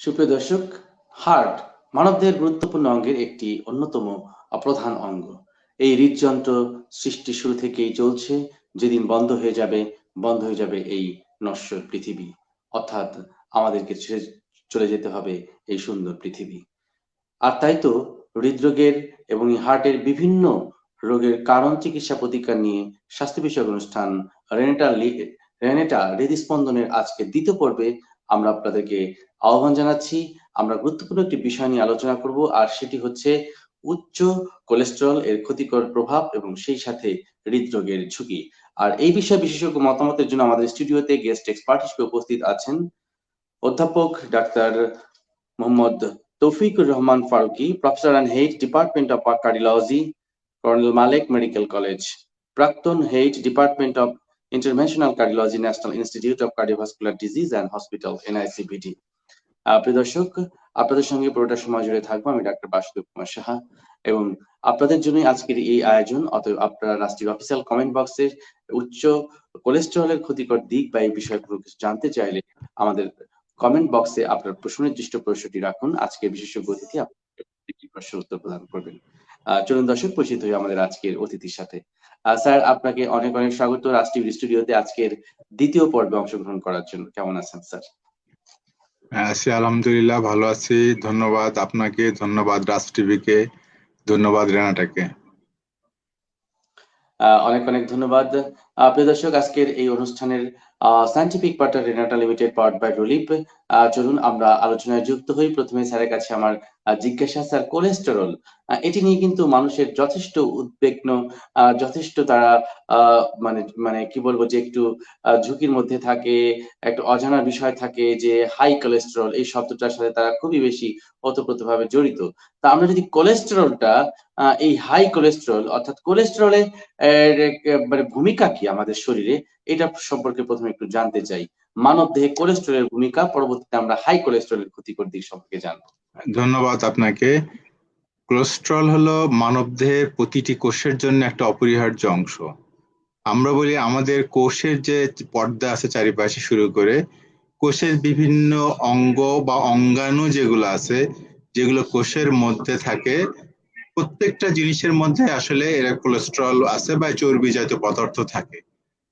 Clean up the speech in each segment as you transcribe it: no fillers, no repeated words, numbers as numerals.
সুপ্রিয় দর্শক, হার্ট মানবদেহের গুরুত্বপূর্ণ অঙ্গের একটি অন্যতম প্রধান অঙ্গ। এই হৃদযন্ত্র সৃষ্টির শুরু থেকেই চলছে। যেদিন বন্ধ হয়ে যাবে এই নশ্বর পৃথিবী, অর্থাৎ আমাদেরকে ছেড়ে চলে যেতে হবে এই সুন্দর পৃথিবী। আর তাই তো হৃদরোগের এবং হার্টের বিভিন্ন রোগের কারণ, চিকিৎসা, প্রতিকার নিয়ে স্বাস্থ্য বিষয়ক অনুষ্ঠান রেনেটা হৃদস্পন্দনের আজকে দ্বিতীয় পর্বে আমরা আপনাদেরকে আহ্বান জানাচ্ছি। আমরা গুরুত্বপূর্ণ একটি বিষয় নিয়ে আলোচনা করব, আর সেটি হচ্ছে উচ্চ কোলেস্টেরল এর ক্ষতিকর প্রভাব এবং সেই সাথে হৃদরোগের ঝুঁকি। আর এই বিষয়ে বিশেষজ্ঞ মতামতের জন্য আমাদের স্টুডিওতে গেস্ট এক্সপার্ট হিসেবে উপস্থিত আছেন অধ্যাপক doctor Mohammad Taufiqur Rahman Faruqui, professor and head department of cardiology, Colonel Malek medical college, প্রাক্তন head department of interventional cardiology, national institute of cardiovascular disease and hospital, NICVD। প্রিয় দর্শক, আপনাদের সঙ্গে পুরোটা সময় জুড়ে থাকবো আমি ডাক্তার বাসুদেব কুমার সাহা, এবং আপনাদের জন্য আজকের এই আয়োজন। অতএব আপনারা রাষ্ট্রীয় অফিসিয়াল কমেন্ট বক্সে উচ্চ কোলেস্টেরলের ক্ষতিকর দিক বা এই বিষয়ে কোনো কিছু জানতে চাইলে আমাদের কমেন্ট বক্সে আপনার সুনির্দিষ্ট প্রশ্নটি রাখুন। আজকের বিশেষজ্ঞ অতিথি আপনাদের প্রশ্নের উত্তর প্রদান করবেন। চলুন দর্শক, পরিচিত হই আমাদের আজকের অতিথির সাথে। স্যার, আপনাকে অনেক অনেক স্বাগত রাষ্ট্রীয় স্টুডিওতে আজকের দ্বিতীয় পর্বে অংশগ্রহণ করার জন্য। কেমন আছেন স্যার? আছি, আলহামদুলিল্লাহ ভালো আছি। ধন্যবাদ আপনাকে, ধন্যবাদ রাজ টিভিকে, ধন্যবাদ রেনাটাকে। অনেক অনেক ধন্যবাদ। প্রিয় দর্শক, আজকের এই অনুষ্ঠানের scientific partner Renata limited, powered by Rulip. চলুন আমরা আলোচনায় যুক্ত হই। প্রথমে স্যারের কাছে আমার জিজ্ঞাসা, স্যার, কোলেস্টেরল এটি নিয়ে কিন্তু মানুষের যথেষ্ট উদ্বিগ্ন, যথেষ্ট তারা মানে মানে কি বলবো যে একটু ঝুঁকির মধ্যে থাকে, একটা অজানা বিষয় থাকে যে হাই কোলেস্টেরল এই শব্দটার সাথে তারা খুবই বেশি ওতপ্রোতভাবে জড়িত। তা আমরা যদি কোলেস্টেরলটা, এই হাই কোলেস্টেরল অর্থাৎ কোলেস্টেরলে মানে ভূমিকা কি আমাদের শরীরে, এটা সম্পর্কে প্রথমে একটু জানতে চাই। মানব দেহে কোলেস্টেরলের ভূমিকা, পরবর্তীতে আমরা হাই কোলেস্টেরলের ক্ষতিকর দিক সম্পর্কে জানবো। ধন্যবাদ আপনাকে। কোলেস্টেরল হলো মানবদেহের প্রতিটি কোষের জন্য একটা অপরিহার্য অংশ। আমরা বলি আমাদের কোষের যে পর্দা আছে চারিপাশে শুরু করে কোষের বিভিন্ন অঙ্গ বা অঙ্গাণু যেগুলো আছে, যেগুলো কোষের মধ্যে থাকে, প্রত্যেকটা জিনিসের মধ্যে আসলে এরা কোলেস্টেরল আছে বা চর্বি জাতীয় পদার্থ থাকে।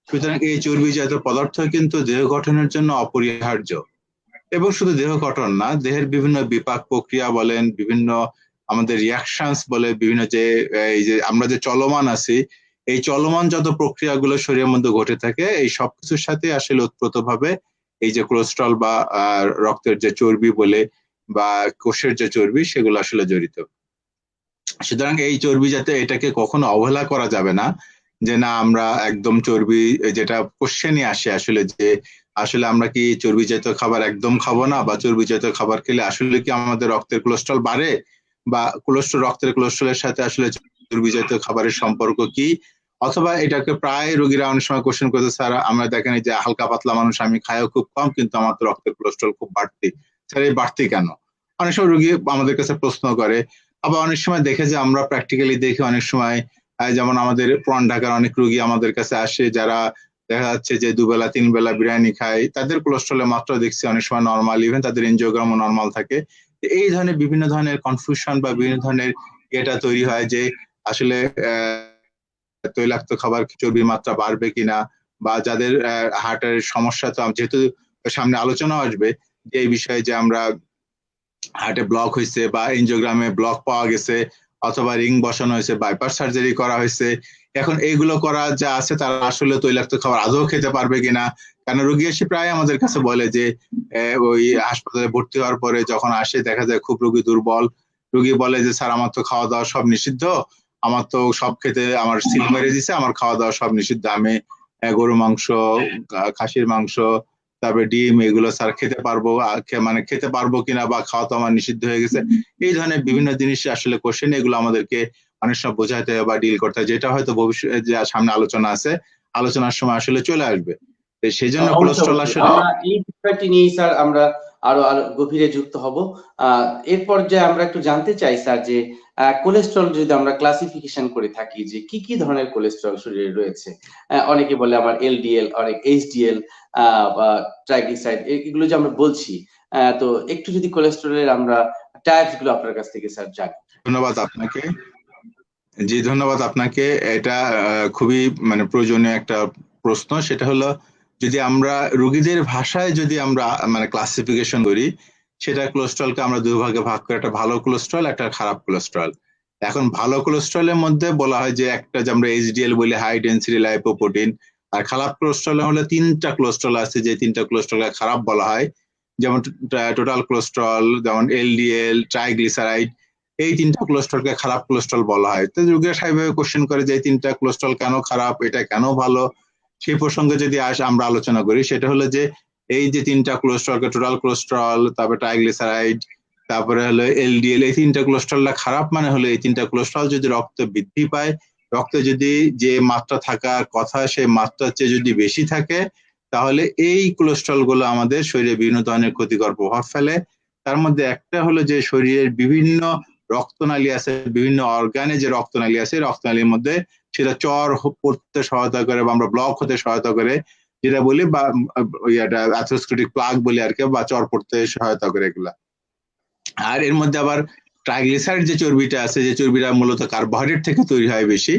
সুতরাং এই চর্বি জাতীয় পদার্থ কিন্তু দেহ গঠনের জন্য অপরিহার্য। এবং শুধু দেহ গঠন না, দেহের বিভিন্ন বিপাক প্রক্রিয়া বলেন, বিভিন্ন আমাদের রিয়াকশনস বলে, বিভিন্ন যে এই যে আমরা যে চলমান আছি, এই চলমান যত প্রক্রিয়াগুলো শরীরের মধ্যে ঘটে থাকে, এই সবকিছুর সাথে আসলে ওতপ্রোতভাবে এই যে কোলেস্ট্রল বা রক্তের যে চর্বি বলে বা কোষের যে চর্বি, সেগুলো আসলে জড়িত। সুতরাং এই চর্বি যাতে এটাকে কখনো অবহেলা করা যাবে না, যে না আমরা একদম চর্বি, যেটা কোশ্চেনই আসে আসলে, যে আসলে আমরা কি চর্বি জাতীয় খাবার একদম খাবো না, বা চর্বি জাতীয় খাবার খেলে আসলে কি আমাদের রক্তের কোলেস্ট্রল বাড়ে, বা রক্তের কোলেস্ট্রলের সাথে আসলে চর্বি জাতীয় খাবারের সম্পর্ক কি, অথবা এটাকে প্রায় রোগীরা অনেক সময় কোশ্চেন করতে, স্যার আমরা দেখেন যে হালকা পাতলা মানুষ, আমি খাইও খুব কম কিন্তু আমার তো রক্তের কোলেস্ট্রল খুব বাড়তি, স্যার এই বাড়তি কেন? অনেক সময় রোগী আমাদের কাছে প্রশ্ন করে। আবার অনেক সময় দেখে যে আমরা প্র্যাকটিক্যালি দেখি অনেক সময়, যেমন আমাদের পুরান ঢাকার অনেক রোগী আমাদের কাছে আসে যারা দেখা যাচ্ছে যে 2 বেলা 3 বেলা বিরিয়ানি খায়, তাদের কোলেস্ট্রলের মাত্রা দেখছি অনেক সময় নর্মাল, ইভেন তাদের এনজিওগ্রামও নর্মাল থাকে। এই ধরনের বিভিন্ন ধরনের কনফিউশন বা বিভিন্ন ধরনের এটা তৈরি হয় যে আসলে তৈলাক্ত খাবার চর্বির মাত্রা বাড়বে কিনা, বা যাদের হার্টের সমস্যা, তো যেহেতু সামনে আলোচনা আসবে যে এই বিষয়ে, যে আমরা হার্টে ব্লক হয়েছে বা এনজিওগ্রামে ব্লক পাওয়া গেছে, অথবা রিং বসানো হয়েছে, বাইপাস সার্জারি করা হয়েছে, এখন এইগুলো করা যা আছে তারা আসলে তৈলাক্ত খাবার আদৌ খেতে পারবে কিনা। কারণ রোগী এসে প্রায় আমাদের কাছে বলে যে ওই হাসপাতালে ভর্তি হওয়ার পরে যখন আসে দেখা যায় খুব রোগী দুর্বল, রোগী বলে যে স্যার আমার তো খাওয়া দাওয়া সব নিষিদ্ধ, আমার তো সব খেতে, আমার সিল মেরে দিছে, আমার খাওয়া দাওয়া সব নিষিদ্ধ, আমি গরু মাংস, খাসির মাংস, তারপরে ডিম, এগুলো স্যার খেতে পারবো, মানে খেতে পারবো কিনা, বা খাওয়া তো আমার নিষিদ্ধ হয়ে গেছে। এই ধরনের বিভিন্ন জিনিস আসলে কোশ্চেন, এগুলো আমাদেরকে অনেক সময় বোঝাতে হয় বা ডিল করতে হয়, যেটা হয়তো ভবিষ্যতে যে সামনে আলোচনা আছে, আলোচনার সময় আসলে চলে আসবে। সেই জন্য কোলেস্ট্রল আসলে আমরা এই বিষয়টি নিয়ে স্যার আমরা আরো আরো গভীরে যুক্ত হব। এর পর্যায়ে আমরা একটু জানতে চাই স্যার যে কোলেস্ট্রল যদি আমরা ক্লাসিফিকেশন করে থাকি যে কি কি ধরনের কোলেস্ট্রল শরীরে রয়েছে। অনেকে বলে আমার এলডিএল, অনেক এইচডিএল বা ট্রাইগ্লিসারাইড, এগুলো যে আমরা বলছি, তো একটু যদি কোলেস্ট্রলের আমরা টাইপস গুলো আপনার কাছ থেকে স্যার জানি। ধন্যবাদ আপনাকে। জি, ধন্যবাদ আপনাকে। এটা খুবই মানে প্রয়োজনীয় একটা প্রশ্ন। সেটা হলো, যদি আমরা রোগীদের ভাষায় যদি আমরা মানে ক্লাসিফিকেশন করি, সেটা কোলেস্ট্রলকে আমরা দুই ভাগে ভাগ করি, একটা ভালো কোলেস্ট্রল, একটা খারাপ কোলেস্ট্রল। এখন ভালো কোলেস্ট্রলের মধ্যে বলা হয় যে একটা যে আমরা এইচডিএল বলি, হাই ডেন্সিটি লাইপোপ্রোটিন। আর খারাপ কোলেস্ট্রল হলে তিনটা কোলেস্ট্রল আছে, যে তিনটা কোলেস্ট্রলকে খারাপ বলা হয়। যেমন টোটাল কোলেস্ট্রল, যেমন এলডিএল, ট্রাইগ্লিসারাইড, এই তিনটা কোলেস্ট্রলকে খারাপ কোলেস্ট্রল বলা হয়। তো রোগীরা স্বাভাবিকভাবে কোশ্চেন করে যে এই তিনটা কোলেস্ট্রল কেন খারাপ, এটা কেন ভালো। সেই প্রসঙ্গে যদি আমরা আলোচনা করি, সেটা হলো যে এই যে তিনটা কোলেস্ট্রলকে, টোটাল কোলেস্ট্রল, তারপরে ট্রাইগ্লিসারাইড, তারপরে হলো এলডিএল, এই তিনটা কোলেস্ট্রলটা খারাপ মানে হলো এই তিনটা কোলেস্ট্রল যদি রক্তে বৃদ্ধি পায়, রক্তে যদি যে মাত্রা থাকার কথা সেই মাত্রার চেয়ে যদি বেশি থাকে, তাহলে এই কোলেস্ট্রল গুলো আমাদের শরীরে বিভিন্ন ধরনের ক্ষতিকর প্রভাব ফেলে। তার মধ্যে একটা হলো যে শরীরের বিভিন্ন রক্তনালী আছে, বিভিন্ন অর্গানে যে রক্তনালী আছে, রক্তনালীর মধ্যে সেটা চর পড়তে সহায়তা করে বা আমরা ব্লক হতে সহায়তা করে, যেটা বলি, বা অ্যাথেরোস্ক্লেরোটিক প্লাগ বলি আর কি, বা চর পড়তে সহায়তা করে এগুলা। আর এর মধ্যে আবার ট্রাইগ্লিসারাইড যে চর্বিটা আছে, যে চর্বিটা মূলত কার্বোহাইড্রেট থেকে তৈরি হয় বেশি,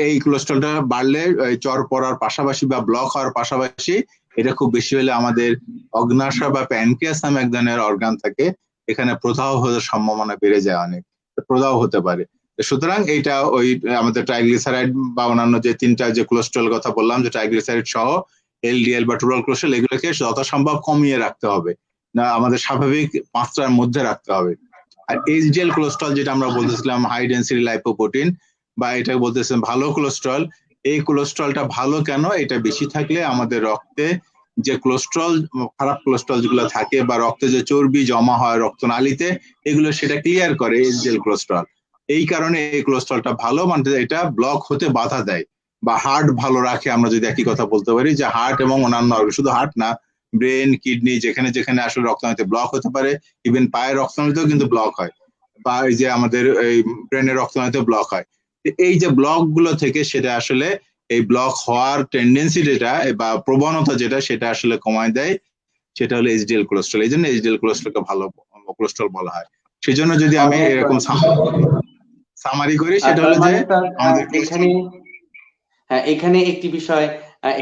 এই কোলেস্ট্রলটা বাড়লে চর পড়ার পাশাপাশি বা ব্লক হওয়ার পাশাপাশি, এটা খুব বেশি হলে আমাদের অগ্ন্যাশয় বা প্যানক্রিয়াস নামে এক ধরনের অর্গান থাকে, এখানে প্রদাহ হওয়ার সম্ভাবনা বেড়ে যায়, অনেক প্রদাহ হতে পারে। সুতরাং এইটা ওই আমাদের ট্রাইগ্লিসারাইড বা অন্যান্য যে তিনটা যে কোলেস্ট্রল কথা বললাম, যে ট্রাইগ্লিসারাইড সহ এলডিএল বা টোটাল কোলেস্ট্রল, এগুলোকে যথাসম্ভব কমিয়ে রাখতে হবে, না আমাদের স্বাভাবিক মাত্রার মধ্যে রাখতে হবে। আর এইচডিএল কোলেস্ট্রল যেটা আমরা বলতেছিলাম, হাই ডেন্সিটি লাইপোপ্রোটিন, বা এটা বলতেছিলাম ভালো কোলেস্ট্রল, এই কোলেস্ট্রলটা ভালো কেন, এটা বেশি থাকলে আমাদের রক্তে যে কোলেস্ট্রল, খারাপ কোলেস্ট্রল যেগুলো থাকে, বা রক্তে যে চর্বি জমা হয় রক্তনালীতে, এগুলো সেটা ক্লিয়ার করে এইচডিএল কোলেস্ট্রল। এই কারণে এই কোলেস্ট্রলটা ভালো, মানে এটা ব্লক হতে বাধা দেয় বা হার্ট ভালো রাখে। আমরা যদি একই কথা বলতে পারি যে হার্ট এবং অন্যান্য, শুধু হার্ট না, ব্রেন, কিডনি, যেখানে যেখানে আসলে রক্তনালীতে ব্লক হতে পারে, ইভেন পায়ের রক্তনালীতেও কিন্তু ব্লক হয়, বা এই যে আমাদের এই ব্রেনের রক্তনালীতে ব্লক হয়। এই যে ব্লক গুলো থেকে সেটা আসলে এই ব্লক হওয়ার টেন্ডেন্সি যেটা বা প্রবণতা যেটা, সেটা আসলে কমায় দেয়, সেটা হলো এইচডিএল কোলেস্ট্রল। এই জন্য এইচডিএল কোলেস্ট্রলকে ভালো কোলেস্ট্রল বলা হয়। সেই জন্য যদি আমি অনেক এরকম সামারি করি, সেটা তার হলো যে মানে স্যার আমাদের এখানে, কোলেস্ট্রল। হ্যাঁ, এখানে একটি বিষয়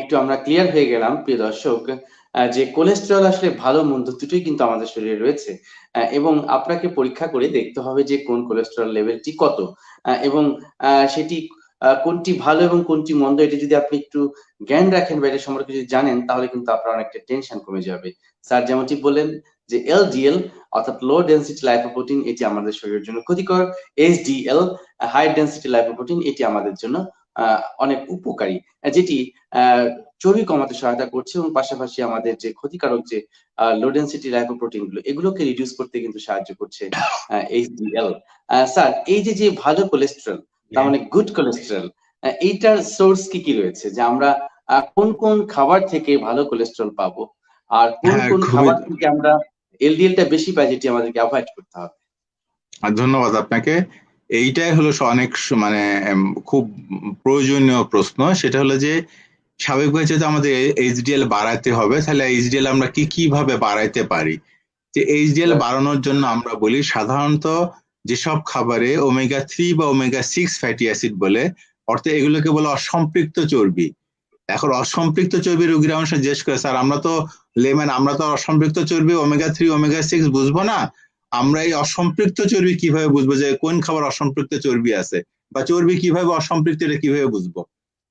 একটু আমরা ক্লিয়ার হয়ে গেলাম প্রিয় দর্শক, যে কোলেস্টেরল আসলে ভালো মন্দ দুটোই কিন্তু আমাদের শরীরে রয়েছে, এবং আপনাকে পরীক্ষা করে দেখতে হবে যে কোন কোলেস্টেরল লেভেলটি কত, এবং সেটি কোনটি ভালো এবং কোনটি মন্দ, এটা যদি আপনি একটু জ্ঞান রাখেন বা এটা সম্পর্কে যদি জানেন, তাহলে কিন্তু আপনার অনেকটা টেনশন কমে যাবে। স্যার যেমনটি বললেন যে এলডিএল অর্থাৎ লো ডেনসিটি লাইপোপ্রোটিন, এটি আমাদের শরীরের জন্য ক্ষতিকর। এইচডিএল হাই ডেনসিটি লাইপোপ্রোটিন, এটি আমাদের জন্য অনেক উপকারী, যেটি চর্বি কমাতে সহায়তা করছে, এবং পাশাপাশি আমাদের যে ক্ষতিকারক যে লো ডেনসিটি লাইপোপ্রোটিন গুলো, এগুলোকে রিডিউস করতে কিন্তু সাহায্য করছে এইচডিএল। স্যার এই যে যে ভালো কোলেস্টেরল, তার মানে গুড কোলেস্টেরল, এইটার সোর্স কি কি রয়েছে, যে আমরা কোন কোন খাবার থেকে ভালো কোলেস্টেরল পাবো, আর কোন হ্যাঁ, কোন খুবই খাবার থেকে আমরা এলডিএলটা বেশি পাই, যেটি আমাদেরকে অ্যাভয়েড করতে হবে। ধন্যবাদ আপনাকে। এইটাই হলো অনেক মানে খুব প্রয়োজনীয় প্রশ্ন। সেটা হলো যে স্বাভাবিকভাবে যদি আমাদের এইচডিএল বাড়াতে হবে, তাহলে এইচডিএল আমরা কি কিভাবে বাড়াইতে পারি। যে এইচডিএল বাড়ানোর জন্য আমরা বলি সাধারণত যেসব খাবারে ওমেগা 3 বা ওমেগা 6 ফ্যাটি অ্যাসিড বলে, অর্থাৎ এগুলোকে বলে অসম্পৃক্ত চর্বি। এখন অসম্পৃক্ত চর্বি রোগীরা অনেক সময় জিজ্ঞেস করে, স্যার আমরা তো লেম্যান, আমরা তো অসম্পৃক্ত চর্বি ওমেগা 3 ওমেগা 6 বুঝবো না, আমরা এই অসম্পৃক্ত চর্বি কিভাবে বুঝবো, যে কোন খাবার অসম্পৃক্ত চর্বি আছে, বা চর্বি কিভাবে অসম্পৃক্ত, এটা কিভাবে বুঝবো।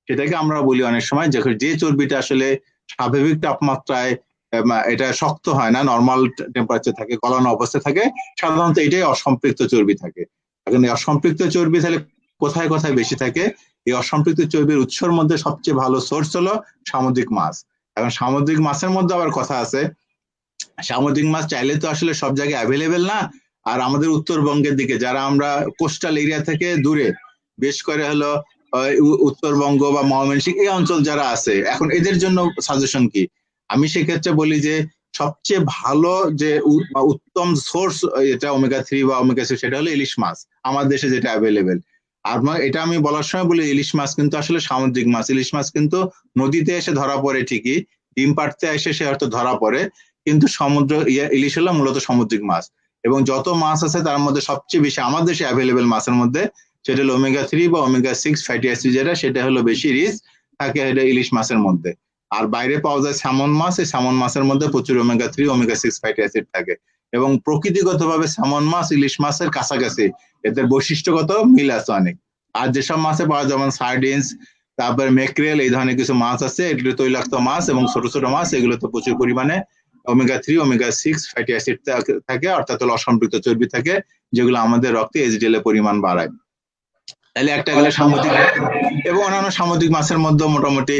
সেটাকে আমরা বলি অনেক সময় যে চর্বিটা আসলে স্বাভাবিক তাপমাত্রায় এটা শক্ত হয় না, নর্মাল টেম্পারেচার থাকে, গলানো অবস্থায় থাকে, সাধারণত এটাই অসম্পৃক্ত চর্বি থাকে। এখন এই অসম্পৃক্ত চর্বি তাহলে কোথায় কোথায় বেশি থাকে? এই অসম্পৃক্ত চর্বির উৎসের মধ্যে সবচেয়ে ভালো সোর্স হলো সামুদ্রিক মাছ। এখন সামুদ্রিক মাছের মধ্যে আবার কথা আছে, সামুদ্রিক মাছ চাইলে তো আসলে সব জায়গায় অ্যাভেলেবেল না। আর আমাদের উত্তরবঙ্গের দিকে যারা আমরা কোস্টাল এরিয়া থেকে দূরে, বেশ করে হলো উত্তরবঙ্গ বা ময়মনসিংহ এই অঞ্চল যারা আছে, এখন এদের জন্য সাজেশন কি? আমি সেক্ষেত্রে বলি যে সবচেয়ে ভালো যে বা উত্তম সোর্স এটা ওমেগা 3 বা ওমেগা 6 সেটা হলো ইলিশ মাছ, আমাদের দেশে যেটা অ্যাভেলেবেল। আর এটা আমি বলার সময় বলি ইলিশ মাছ কিন্তু আসলে সামুদ্রিক মাছ। ইলিশ মাছ কিন্তু নদীতে এসে ধরা পড়ে ঠিকই, ডিম পাড়তে এসে সে হয়তো ধরা পড়ে, কিন্তু সমুদ্র ইলিশ হলো মূলত সামুদ্রিক মাছ। এবং যত মাছ আছে তার মধ্যে সবচেয়ে বেশি আমাদের দেশে অ্যাভেলেবেল মাছের মধ্যে সেটা হলো ওমেগা 3 বা ওমেগা 6 ফ্যাটি অ্যাসিড, যেটা সেটা হলো বেশি রিচ থাকে এটা ইলিশ মাছের মধ্যে। আর বাইরে পাওয়া যায় স্যামন মাছ, এই স্যামন মাছের মধ্যে প্রচুর ওমেগা 3 ওমেগা 6 ফ্যাটি অ্যাসিড থাকে। এবং প্রকৃতিগতভাবে স্যামন মাছ ইলিশ মাছের কাছাকাছি, এদের বৈশিষ্ট্যগত মিল আছে অনেক। আর যেসব মাছে পাওয়া যেমন সার্ডিনস, তারপরে মেক্রেল, এই ধরনের কিছু মাছ আছে, এগুলো তৈলাক্ত মাছ এবং ছোট ছোট মাছ, এগুলোতে প্রচুর পরিমাণে ওমেগা 3 ওমেগা 6 ফ্যাটি অ্যাসিড থাকে, অর্থাৎ হলো অসম্পৃক্ত চর্বি থাকে, যেগুলো আমাদের রক্তে এইচডিএল এর পরিমাণ বাড়ায়। তাহলে একটা গেলে অনেক সামুদ্রিক এবং অন্যান্য সামুদ্রিক মাছের মধ্যে মোটামুটি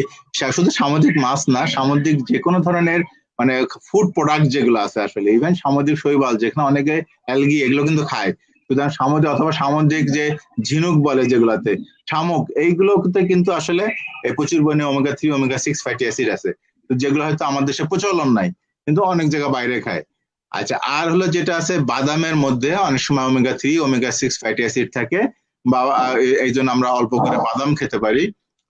শুধু সামুদ্রিক মাছ না, সামুদ্রিক যে কোনো ধরনের মানে ফুড প্রোডাক্ট যেগুলো আছে আসলে, ইভেন সামুদ্রিক শৈবাল যেখানে অনেকে অ্যালগি এগুলো কিন্তু খায়, সুতরাং সামুদ্রিক অথবা সামুদ্রিক যে ঝিনুক বলে যেগুলাতে, শামুক, এইগুলোতে কিন্তু আসলে প্রচুর পরিমাণে ওমেগা 3 ওমেগা 6 ফ্যাটি অ্যাসিড আছে, তো যেগুলো হয়তো আমাদের দেশে প্রচলন নাই, কিন্তু অনেক জায়গা বাইরে খায়। আচ্ছা, আর হলো যেটা আছে বাদামের মধ্যে অনেক সময় ওমেগা 3 ওমেগা 6 ফ্যাটি অ্যাসিড থাকে, বা এই জন্য আমরা অল্প করে বাদাম খেতে পারি।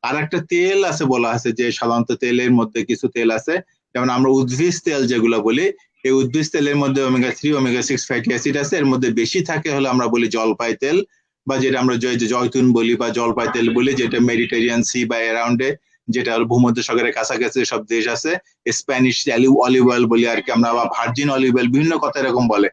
আর একটা তেল আছে, বলা আছে যে সাধারণত তেলের মধ্যে কিছু তেল আছে, যেমন আমরা উদ্ভিজ তেল যেগুলো বলি, এই উদ্ভিজ তেলের মধ্যে ওমেগা 3 ওমেগা 6 ফ্যাটি অ্যাসিড আছে। এর মধ্যে বেশি থাকে হলো আমরা বলি জলপাই তেল, বা যেটা আমরা জয়তুন বলি বা জলপাই তেল বলি, যেটা মেডিটেরিয়ান সি বা অ্যারাউন্ডে, যেটা ভূমধ্য সাগরের কাছাকাছি সব দেশ আছে, স্প্যানিশ অলিভ অয়েল বলি আর কি আমরা, বা ভার্জিন অলিভ অয়েল, বিভিন্ন কথা এরকম বলে।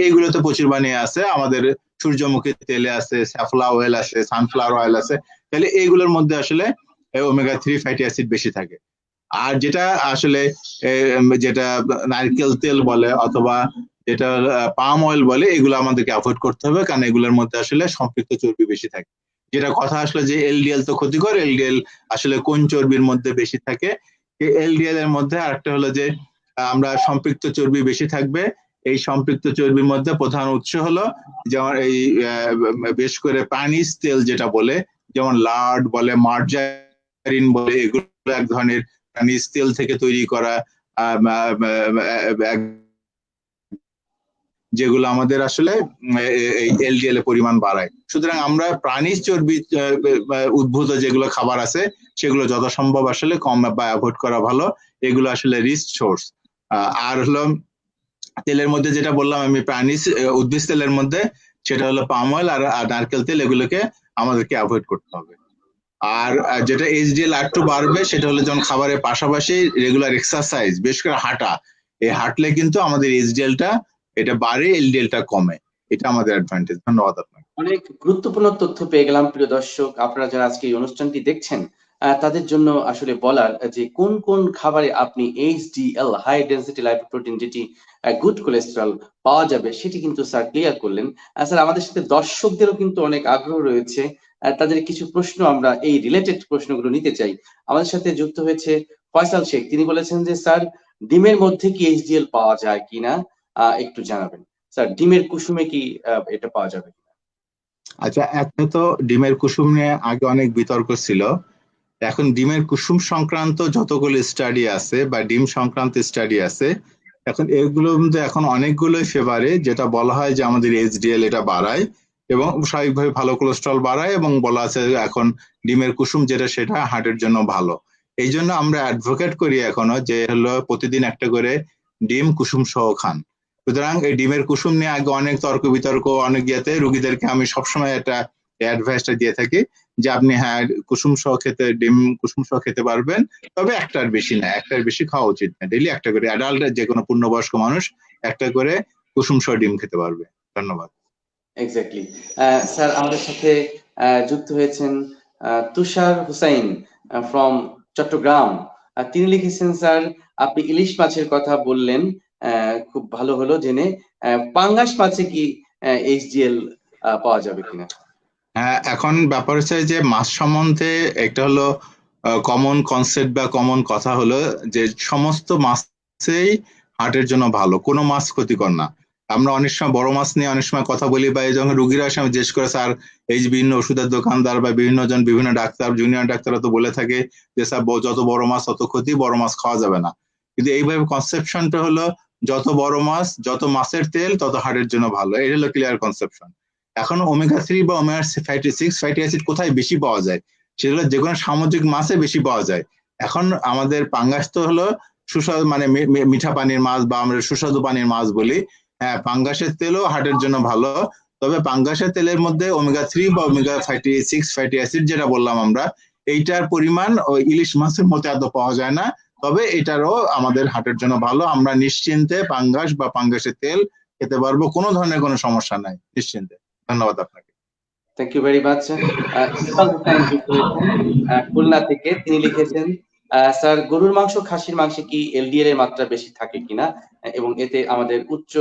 এইগুলোতে প্রচুর বানিয়ে আছে, আমাদের সূর্যমুখী তেলে আছে, স্যাফলাওয়ার অয়েল আছে, সানফ্লাওয়ার অয়েল আছে। তাহলে এইগুলোর মধ্যে আসলে ওমেগা 3 ফ্যাটি অ্যাসিড বেশি থাকে। আর যেটা আসলে যেটা নারকেল তেল বলে অথবা যেটা পাম অয়েল বলে, এগুলো আমাদেরকে অ্যাভয়েড করতে হবে, কারণ এগুলোর মধ্যে আসলে সম্পৃক্ত চর্বি বেশি থাকে। যেটা কথা আসলে যে এলডিএল তো ক্ষতিকর, এলডিএল আসলে কোন চর্বির মধ্যে বেশি থাকে? এলডিএল এর মধ্যে আরেকটা হলো যে আমরা সম্পৃক্ত চর্বি বেশি থাকবে। এই সম্পৃক্ত চর্বির মধ্যে প্রধান উৎস হলো যেমন এই বেশ করে প্রাণীজ তেল যেটা বলে, যেমন লার্ড বলে, মার্জারিন বলে, এগুলো এক ধরনের প্রাণীজ তেল থেকে তৈরি করা, যেগুলো আমাদের আসলে এই এলডিএল এর পরিমাণ বাড়ায়। সুতরাং আমরা প্রাণীজ চর্বি উদ্ভূত যেগুলো খাবার আছে সেগুলো যথাসম্ভব আসলে কম বা অ্যাভয়েড করা ভালো, এগুলো আসলে রিচ সোর্স। আর হলো তেলের মধ্যে যেটা বললাম আমি, প্রাণীজ উদ্ভিজ তেলের মধ্যে সেটা হলো পাম অয়েল আর নারকেল তেল, এগুলোকে আমাদেরকে অ্যাভয়েড করতে হবে। আর যেটা এইচডিএল আর একটু বাড়বে সেটা হলো যেমন খাবারের পাশাপাশি রেগুলার এক্সারসাইজ, বেশ করে হাঁটা, এই হাঁটলে কিন্তু আমাদের এইচডিএলটা এটা বাড়ে, এলডিএলটা কমে, এটা আমাদের অ্যাডভান্টেজ। ধন্যবাদ আপনাকে। অনেক গুরুত্বপূর্ণ তথ্য পেয়ে গেলাম প্রিয় দর্শক। আপনারা যারা আজকে এই অনুষ্ঠানটি দেখছেন, তাদের জন্য আসলে বলার যে কোন কোন খাবারে আপনি এইচডিএল, হাই ডেনসিটি লাইপোপ্রোটিন, যেটি গুড কোলেস্টেরল পাওয়া যাবে, সেটি কিন্তু স্যার ক্লিয়ার করলেন। স্যার, আমাদের সাথে দর্শকদেরও কিন্তু অনেক আগ্রহ রয়েছে, তাদের কিছু প্রশ্ন আমরা এই রিলেটেড প্রশ্নগুলো নিতে চাই। আমাদের সাথে যুক্ত হয়েছে ফয়সাল শেখ। তিনি বলেছেন যে স্যার, ডিমের মধ্যে কি এইচডিএল পাওয়া যায় কিনা একটু জানাবেন। স্যার, ডিমের কুসুমে কি এটা পাওয়া যাবে? আচ্ছা, একটা তো ডিমের কুসুম নিয়ে আগে অনেক বিতর্ক ছিল, এখন ডিমের কুসুম সংক্রান্ত যতগুলো স্টাডি আছে বা ডিম সংক্রান্ত স্টাডি আছে, এখন এগুলোর মধ্যে এখন অনেকগুলোই ফেভারে, যেটা বলা হয় যে আমাদের এইচডিএল এটা বাড়ায় এবং স্বাভাবিকভাবে ভালো কোলেস্ট্রল বাড়ায়, এবং বলা আছে এখন ডিমের কুসুম যেটা সেটা হার্টের জন্য ভালো। এই জন্য আমরা অ্যাডভোকেট করি এখনো যে হলো প্রতিদিন একটা করে ডিম কুসুম সহ খান। সুতরাং এই ডিমের কুসুম নিয়ে আগে অনেক তর্ক বিতর্ক, অনেক ইয়েতে রুগীদেরকে আমি সবসময় একটা অ্যাডভাইসটা দিয়ে থাকি যে আপনি হ্যাঁ কুসুম সহ খেতে, ডিম কুসুম সহ খেতে পারবেন, তবে একটার বেশি না, একটার বেশি খাওয়া উচিত না। ডেইলি একটা করে, অ্যাডাল্ট যে কোনো পূর্ণবয়স্ক মানুষ একটা করে কুসুম সহ ডিম খেতে পারবে। ধন্যবাদ। এক্স্যাক্টলি। স্যার, আমাদের সাথে যুক্ত হয়েছেন তুষার হুসাইন ফ্রম চট্টগ্রাম। তিনি লিখেছেন, স্যার আপনি ইলিশ মাছের কথা বললেন, খুব ভালো হলো জেনে। পাঙ্গাস মাছে কি এইচডিএল পাওয়া যাবে কিনা? হ্যাঁ, এখন ব্যাপার হচ্ছে যে মাছ সম্বন্ধে একটা হলো কমন কনসেপ্ট বা কমন কথা হলো যে সমস্ত মাছই হার্টের জন্য ভালো, কোনো মাছ ক্ষতিকর না। আমরা অনেক সময় বড় মাছ নিয়ে অনেক সময় কথা বলি, বা এই যখন রুগীরা আসে আমি জিজ্ঞেস করে, স্যার এই যে বিভিন্ন ওষুধের দোকানদার বা বিভিন্ন জন, বিভিন্ন ডাক্তার, জুনিয়র ডাক্তাররা তো বলে থাকে যে স্যার যত বড় মাছ তত ক্ষতি, বড় মাছ খাওয়া যাবে না। কিন্তু এইভাবে কনসেপশনটা হলো যত বড় মাছ, যত মাছের তেল তত হার্টের জন্য ভালো, এটা হলো ক্লিয়ার কনসেপশন। এখন ওমেগা 3 বা ওমেগা 6 ফ্যাটি অ্যাসিড কোথায় বেশি পাওয়া যায়? সেগুলো যে কোনো সামুদ্রিক মাছে বেশি পাওয়া যায়। এখন আমাদের পাঙ্গাস তো হলো সুস্বাদু, মানে মিঠা পানির মাছ বা আমরা সুস্বাদু পানির মাছ বলি। হ্যাঁ, পাঙ্গাসের তেলও হার্টের জন্য ভালো, তবে পাঙ্গাসের তেলের মধ্যে ওমেগা 3 বা ওমেগা 6 ফ্যাটি অ্যাসিড যেটা বললাম আমরা, এইটার পরিমাণ ওই ইলিশ মাছের মতো এত পাওয়া যায় না, তবে এটারও আমাদের হার্টের জন্য ভালো। আমরা নিশ্চিন্তে পাঙ্গাস বা পাঙ্গাসের তেল খেতে পারবো, কোনো ধরনের কোনো সমস্যা নাই, নিশ্চিন্তে। ধন্যবাদ আপনাকে। Thank you very much. Iqbal Hossain যুক্ত হয়েছেন খুলনা থেকে, তিনি লিখেছেন স্যার, গরুর মাংস খাসির মাংসে কি এলডিএল এর মাত্রা বেশি থাকে কিনা এবং এতে আমাদের উচ্চ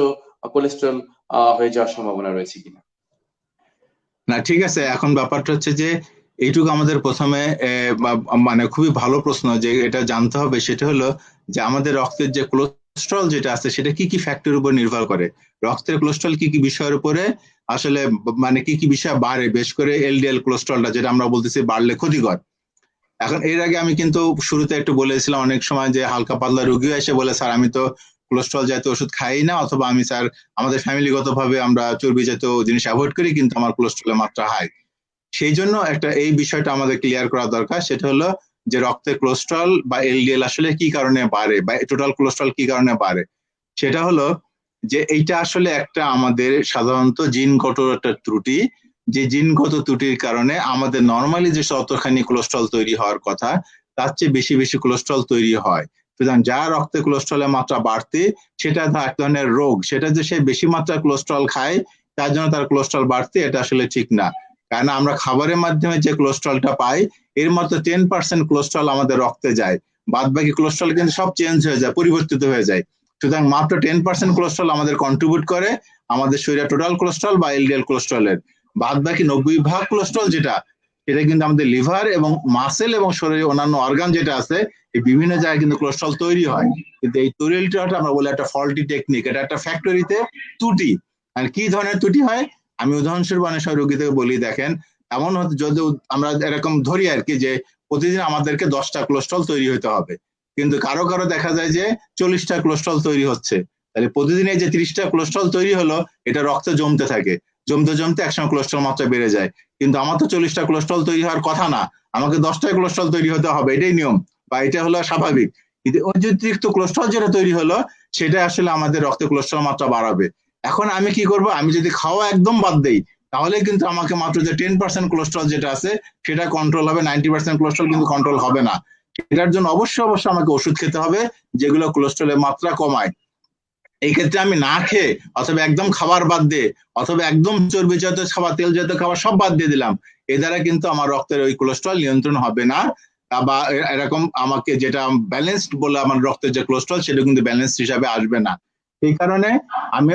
কোলেস্টেরল হয়ে যাওয়ার সম্ভাবনা রয়েছে কিনা? না, ঠিক আছে, এখন ব্যাপারটা হচ্ছে যে এইটুকু আমাদের প্রথমে মানে খুবই ভালো প্রশ্ন যে এটা জানতে হবে, সেটা হলো যে আমাদের রক্তের যে কোলেস্ট্রল যেটা আছে সেটা কি কি ফ্যাক্টরের উপর নির্ভর করে, রক্তের কোলেস্ট্রল কি কি বিষয়ের উপরে আসলে মানে কি কি বিষয় বাড়ে, বেশ করে এলডিএল কোলেস্ট্রলটা যেটা আমরা বলতেছি বাড়লে ক্ষতিকর। এখন এর আগে আমি কিন্তু শুরুতে একটু বলেছিলাম অনেক সময় যে হালকা পাতলা রোগীও এসে বলে স্যার আমি তো কোলেস্ট্রল জাতীয় ওষুধ খাই না, অথবা আমি স্যার আমাদের ফ্যামিলিগত ভাবে আমরা চর্বি জাতীয় জিনিস অ্যাভয়েড করি কিন্তু আমার কোলেস্ট্রলের মাত্রা হাই। সেই জন্য একটা এই বিষয়টা আমাদের ক্লিয়ার করা দরকার, সেটা হলো যে রক্তে কোলেস্ট্রল বা এলডিএল আসলে কি কারণে বাড়ে বা টোটাল কোলেস্ট্রল কি কারণে বাড়ে। সেটা হলো যে এইটা আসলে একটা আমাদের সাধারণত জিনগত একটা ত্রুটি, যে জিনগত ত্রুটির কারণে আমাদের নর্মালি যে যতখানি কোলেস্ট্রল তৈরি হওয়ার কথা তার চেয়ে বেশি বেশি কোলেস্ট্রল তৈরি হয়। সুতরাং যা রক্তে কোলেস্ট্রলের মাত্রা বাড়তে সেটা এক ধরনের রোগ, সেটা যে সে বেশি মাত্রা কোলেস্ট্রল খায় তার জন্য তার কোলেস্ট্রল বাড়তে, এটা আসলে ঠিক না। কারণ আমরা খাবারের মাধ্যমে যে কোলেস্ট্রলটা পাই এর মাত্র 10% কোলেস্ট্রল আমাদের রক্তে যায়, বাদ বাকি কোলেস্ট্রল কিন্তু সব চেঞ্জ হয়ে যায়, পরিবর্তিত হয়ে যায়। সুতরাং মাত্র 10% কোলেস্ট্রল আমাদের কন্ট্রিবিউট করে আমাদের শরীরে টোটাল কোলেস্ট্রল বা এলডিএল কোলেস্ট্রলের। বাদ বাকি 90% কোলেস্ট্রল যেটা, সেটা কিন্তু আমাদের লিভার এবং মাসেল এবং শরীরের অন্যান্য অর্গান যেটা আছে এই বিভিন্ন জায়গায় কিন্তু কোলেস্ট্রল তৈরি হয়। কিন্তু এই তৈরিটা আমরা বলি একটা ফল্টি টেকনিক, এটা একটা ফ্যাক্টরিতে ত্রুটি। আর কি ধরনের ত্রুটি হয় আমি উদাহরণস্বরূপ অনেক সময় রোগীকে বলি, দেখেন এমন হচ্ছে যদি আমরা এরকম ধরি আর কি যে প্রতিদিন আমাদেরকে 10টা কোলেস্ট্রল তৈরি হতে হবে, কিন্তু কারো কারো দেখা যায় যে 40টা কোলেস্ট্রল তৈরি হচ্ছে, তাহলে প্রতিদিন এই যে 30টা কোলেস্ট্রল তৈরি হলো এটা রক্তে জমতে থাকে, জমতে জমতে একসময় কোলেস্ট্রল মাত্রা বেড়ে যায়। কিন্তু আমার তো 40টা কোলেস্ট্রল তৈরি হওয়ার কথা না, আমাকে 10টা কোলেস্ট্রল তৈরি হতে হবে, এটাই নিয়ম বা এটা হলো স্বাভাবিক। কিন্তু অতিরিক্ত কোলেস্ট্রল যেটা তৈরি হলো সেটা আসলে আমাদের রক্তে কোলেস্ট্রল মাত্রা বাড়াবে। এখন আমি কি করব, আমি যদি খাওয়া একদম বাদ দেই তাহলে কিন্তু আমাকে মাত্র যে 10% কোলেস্ট্রল যেটা আছে সেটা কন্ট্রোল হবে, 90% কোলেস্ট্রল কিন্তু কন্ট্রোল হবে না। এটার জন্য অবশ্যই অবশ্যই আমাকে ওষুধ খেতে হবে যেগুলো কোলেস্ট্রলের মাত্রা কমায়। এই ক্ষেত্রে আমি না খেয়ে অথবা একদম খাবার বাদ দিয়ে অথবা একদম চর্বি জাতীয় খাবার, তেল জাতীয় খাবার সব বাদ দিয়ে দিলাম, এ দ্বারা কিন্তু আমার রক্তের ওই কোলেস্ট্রল নিয়ন্ত্রণ হবে না, বা এরকম আমাকে যেটা ব্যালেন্সড বলে আমার রক্তের যে কোলেস্ট্রল সেটা কিন্তু ব্যালেন্স হিসাবে আসবে না। এই কারণে আমি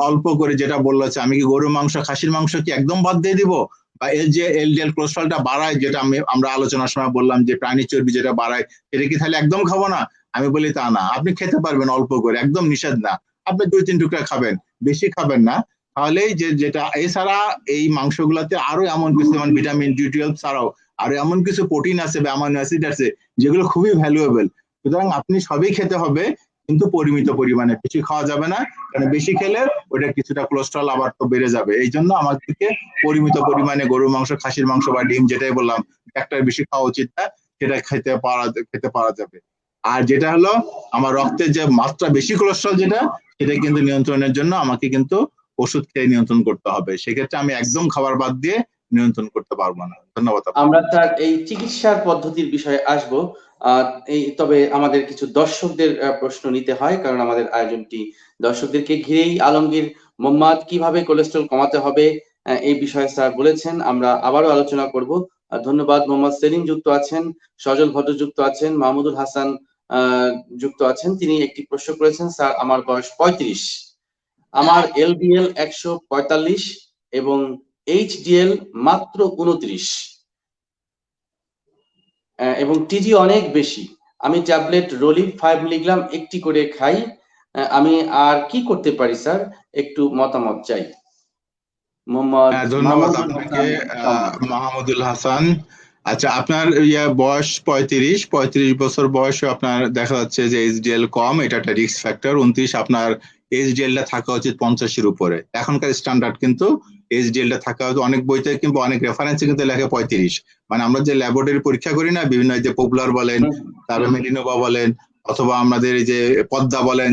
অল্প করে যেটা বললো, আমি কি গরুর মাংস খাসির মাংস কি একদম বাদ দিয়ে দিব, বা এর যে এলডিএল কোলেস্ট্রলটা বাড়ায় যেটা আমরা আলোচনার সময় বললাম যে প্রাণী চর্বি যেটা বাড়ায় এটা কি তাহলে একদম খাবো না? আমি বলি তা না, আপনি খেতে পারবেন অল্প করে, একদম নিষেধ না, আপনি 2-3 টুকরা খাবেন, বেশি খাবেন না। তাহলেই যেটা এছাড়া এই মাংসগুলোতে আরো এমন কিছু যেমন ভিটামিন B12 ছাড়াও আরো এমন কিছু প্রোটিন আছে বা অ্যামাইনো অ্যাসিড আছে যেগুলো খুবই ভ্যালুয়েবল। সুতরাং আপনি সবই খেতে হবে কিন্তু পরিমিত পরিমাণে, বেশি খাওয়া যাবে না, কারণ বেশি খেলে ওটা কিছুটা কোলেস্ট্রল আবার তো বেড়ে যাবে। এই জন্য আমাদেরকে পরিমিত পরিমাণে গরুর মাংস, খাসির মাংস বা ডিম যেটাই বললাম একটার বেশি খাওয়া উচিত না, সেটা খেতে পারা যাবে। আর যেটা হলো আমার রক্তের যে মাত্রা বেশি কোলেস্ট্রল যেটা, সেটা কিন্তু নিয়ন্ত্রণের জন্য আমাকে কিন্তু ওষুধ খেয়ে নিয়ন্ত্রণ করতে হবে, সেক্ষেত্রে আমি একদম খাবার বাদ দিয়ে নিয়ন্ত্রণ করতে পারবো না। ধন্যবাদ। আমরা তার এই চিকিৎসার পদ্ধতির বিষয়ে আসবো, তবে আমাদের কিছু দর্শকদের প্রশ্ন নিতে হয়, কারণ আমাদের আয়োজনটি দর্শকদেরকে ঘিরেই। আলমগীর মোহাম্মদ, কিভাবে কোলেস্ট্রল কমাতে হবে এই বিষয়ে স্যার বলেছেন, আমরা আবারও আলোচনা করব। ধন্যবাদ। মোহাম্মদ সেলিম যুক্ত আছেন, সজল ভদ্র যুক্ত আছেন, মাহমুদুল হাসান যুক্ত আছেন। তিনি একটি প্রশ্ন করেছেন, স্যার আমার বয়স 35, আমার এলডিএল 145 এবং এইচডিএল মাত্র 29 এবং টিজি অনেক বেশি। আমি ট্যাবলেট রোলিভ 5 মিলিগ্রাম একটি করে খাই। আমি আর কি করতে পারি স্যার, একটু মতামত চাই। মোহাম্মদ ধন্যবাদ মাহমুদুল আপনাকে হাসান। মাহমুদুল হাসান। আচ্ছা, আপনার বয়স 35 বছর বয়সে আপনার দেখা যাচ্ছে যে এইচডিএল কম, এটা একটা রিস্ক ফ্যাক্টর। 29, আপনার এইচডিএল টা থাকা উচিত 50-এর উপরে। এখনকার স্ট্যান্ডার্ড কিন্তু এইচডিএল টা থাকা উচিত, অনেক বইতে কিংবা অনেক রেফারেন্সে কিন্তু লেখে 35। মানে আমরা যে ল্যাবরেটরি পরীক্ষা করি না, বিভিন্ন যে পপুলার বলেন, তারপর মেডিনোভা বলেন, অথবা আমাদের এই যে পদ্মা বলেন,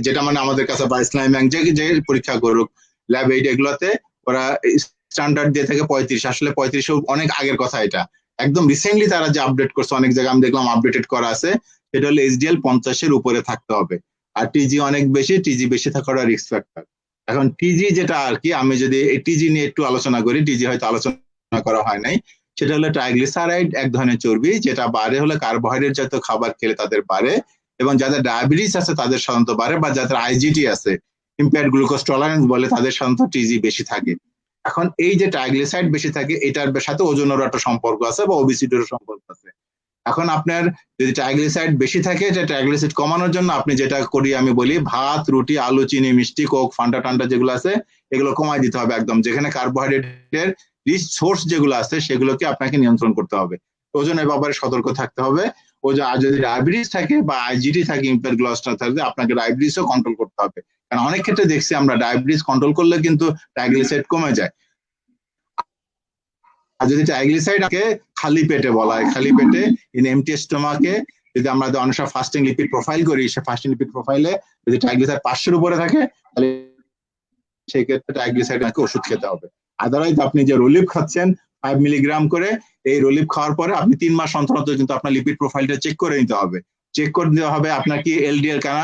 যেটা মানে আমাদের কাছে বা ইসলামী ব্যাংক যে পরীক্ষা করুক ল্যাব এইড, এগুলোতে ওরা স্ট্যান্ডার্ড দিয়ে থাকে 35। আসলে 35 অনেক আগের কথা। এটা একদম রিসেন্টলি তারা যে আপডেট করছে, অনেক জায়গায় আমি দেখলাম আপডেটেড করা আছে, সেটা হলো এইচডিএল 50-এর উপরে থাকতে হবে। আর টিজি অনেক বেশি, টিজি বেশি থাকাটা রিস্ক ফ্যাক্টর। এখন টিজি যেটা আর কি, আমি যদি এই টিজি নিয়ে একটু আলোচনা করি, টিজি হয়তো আলোচনা করা হয় নাই, সেটা হলো ট্রাইগ্লিসারাইড, এক ধরনের চর্বি, যেটা বাড়ে হলে কার্বোহাইড্রেট জাতীয় খাবার খেলে তাদের বাড়ে, এবং যাদের ডায়াবেটিস আছে তাদের সাধারণত বাড়ে, বা যাদের আইজিটি আছে, ইম্পেয়ার্ড গ্লুকোজ টলারেন্স বলে, তাদের সাধারণত টিজি বেশি থাকে। এখন এই যে ট্রাইগ্লিসারাইড বেশি থাকে, এটার সাথে ওজনেরও একটা সম্পর্ক আছে বা ওবেসিটিরও সম্পর্ক আছে। এখন আপনার যদি ট্রাইগ্লিসারাইড বেশি থাকে, এটা ট্রাইগ্লিসারাইড কমানোর জন্য আপনি যেটা করি, আমি বলি ভাত, রুটি, আলু, চিনি, মিষ্টি, কোক, ফান্টা টান্টা যেগুলো আছে, এগুলো কমাই দিতে হবে একদম। যেখানে কার্বোহাইড্রেটের রিচ সোর্স যেগুলো আছে, সেগুলোকে আপনাকে নিয়ন্ত্রণ করতে হবে। ওজনের ব্যাপারে সতর্ক থাকতে হবে। আর যদি ডায়াবেটিস থাকে বা আইজিটি থাকে, ইম্পেয়ার্ড গ্লুকোজ থাকে, আপনাকে ডায়াবেটিসও কন্ট্রোল করতে হবে। কারণ অনেক ক্ষেত্রে দেখছি আমরা ডায়াবেটিস কন্ট্রোল করলে কিন্তু ট্রাইগ্লিসারাইড কমে যায়। আর যদি ট্রাইগ্লিসারাইডকে খালি পেটে বলা হয়, খালি পেটে ইন এমটি স্টোমাকে যদি আমরা অনেক সময় ফাস্টিং লিপিড প্রোফাইল করি, সে ফাস্টিং লিপিড প্রোফাইলে যদি ট্রাইগ্লিসারাইড 500-এর উপরে থাকে, তাহলে সেই ক্ষেত্রে ট্রাইগ্লিসারাইডকে ওষুধ খেতে হবে। আদারওয়াইজ আপনি যে রোলিভ খাচ্ছেন 5 মিলিগ্রাম করে, এই রোলিভ খাওয়ার পরে আপনি 3 মাস অন্তর অন্তর কিন্তু আপনার লিপিড প্রোফাইলটা চেক করে নিতে হবে। চেক করে নিতে হবে আপনার কি এলডিএল, কেন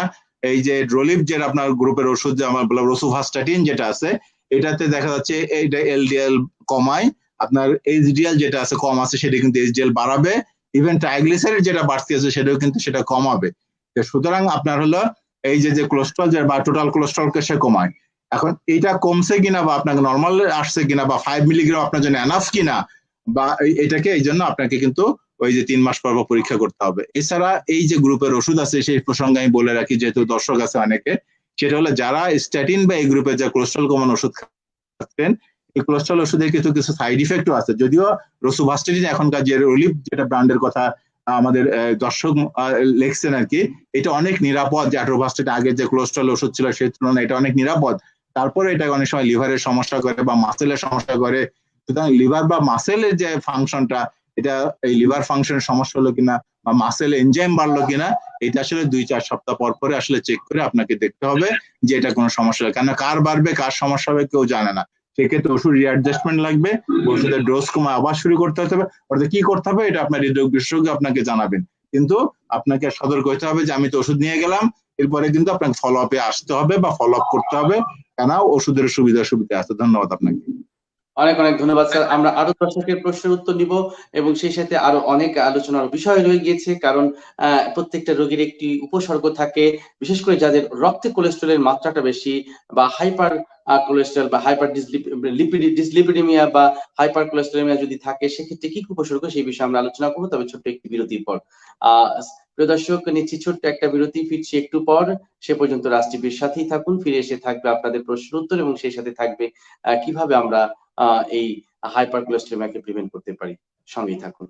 এই যে রোলিভ যেটা আপনার গ্রুপের ওষুধ, যে আমার বলা রোসুভাস্টাটিন যেটা আছে, এটাতে দেখা যাচ্ছে এইটা এলডিএল কমায়, আপনার এইচডিএল যেটা আছে কম আছে, সেটা কিন্তু এইচডিএল বাড়াবে, ইভেন ট্রাইগ্লিসারাইড যেটা বাড়তি আছে সেটাও কিন্তু সেটা কমাবে। সুতরাং আপনার হলো এই যে কোলেস্ট্রল বা টোটাল কোলেস্ট্রলকে সে কমায়। এখন এটা কমছে কিনা বা আপনাকে নর্মাল আসছে কিনা বা 5 মিলিগ্রাম আপনার জন্য এনাফ কিনা, বা এটাকে এই জন্য আপনাকে কিন্তু ওই যে 3 মাস পর পরীক্ষা করতে হবে। এছাড়া এই যে গ্রুপের ওষুধ আছে, সেই প্রসঙ্গে আমি বলে রাখি, যেহেতু দর্শক আছে অনেকে, সেটা হলো যারা স্ট্যাটিন বা এই গ্রুপের যে কোলেস্ট্রল কমানো ওষুধ খাচ্ছেন, এই কোলেস্ট্রল ওষুধের কিছু সাইড ইফেক্টও আছে। যদিও রোসুভাস্টাটিন এখনকার যে রিলিভ যেটা ব্র্যান্ডের কথা আমাদের দর্শক লিখছেন আর কি, এটা অনেক নিরাপদ। যে অ্যাট্রোভাস্টাটিন আগে যে কোলেস্ট্রল ওষুধ ছিল সেই তুলনায় এটা অনেক নিরাপদ। তারপরে এটা অনেক সময় লিভারের সমস্যা করে বা মাসেলের সমস্যা করে। সুতরাং লিভার বা মাসেলের যে ফাংশনটা, এটা এই লিভার ফাংশনের সমস্যা হলো কিনা বা মাসেল এনজাইম বাড়লো কিনা, এটা আসলে 2-4 সপ্তাহ পর পরে আসলে চেক করে আপনাকে দেখতে হবে যে এটা কোনো সমস্যা হয়। কেন কার বাড়বে কার সমস্যা হবে কেউ জানে না। সেক্ষেত্রে ওষুধ রিঅ্যাডজাস্টমেন্ট লাগবে, ওষুধের ডোজ কমে আবার শুরু করতে হবে। অর্থাৎ কি করতে হবে এটা আপনার হৃদরোগ বিশেষজ্ঞ আপনাকে জানাবেন। কিন্তু আপনাকে সতর্ক হতে হবে যে আমি তো ওষুধ নিয়ে গেলাম, এরপরে কিন্তু আপনাকে ফলো আপে আসতে হবে বা ফলো আপ করতে হবে, কেন ওষুধের সুবিধা আছে। ধন্যবাদ আপনাকে। অনেক অনেক ধন্যবাদ স্যার। আমরা আরো দর্শকের প্রশ্নের উত্তর নিব এবং সেই সাথে আরো অনেক আলোচনার বিষয় রয়ে গিয়েছে, কারণ প্রত্যেকটা রোগীর একটি উপসর্গ থাকে, বিশেষ করে যাদের রক্তে কোলেস্টেরলের মাত্রাটা বেশি বা হাইপার কোলেস্টেরল বা হাইপার ডিসলিপিডেমিয়া বা হাইপার কোলেস্টেরলেমিয়া যদি থাকে, সেক্ষেত্রে কি উপসর্গ, সেই বিষয়ে আমরা আলোচনা করবো, তবে ছোট্ট একটি বিরতির পর। প্রিয় দর্শক, নিচ্ছি ছোট্ট একটা বিরতি, ফিরছি একটু পর। সে পর্যন্ত রাজ টিভির সাথেই থাকুন। ফিরে এসে থাকবে আপনাদের প্রশ্ন উত্তর এবং সেই সাথে থাকবে কিভাবে আমরা এই হাইপার কোলেস্টেরমিয়াকে প্রিভেন্ট করতে পারি। সঙ্গেই থাকুন।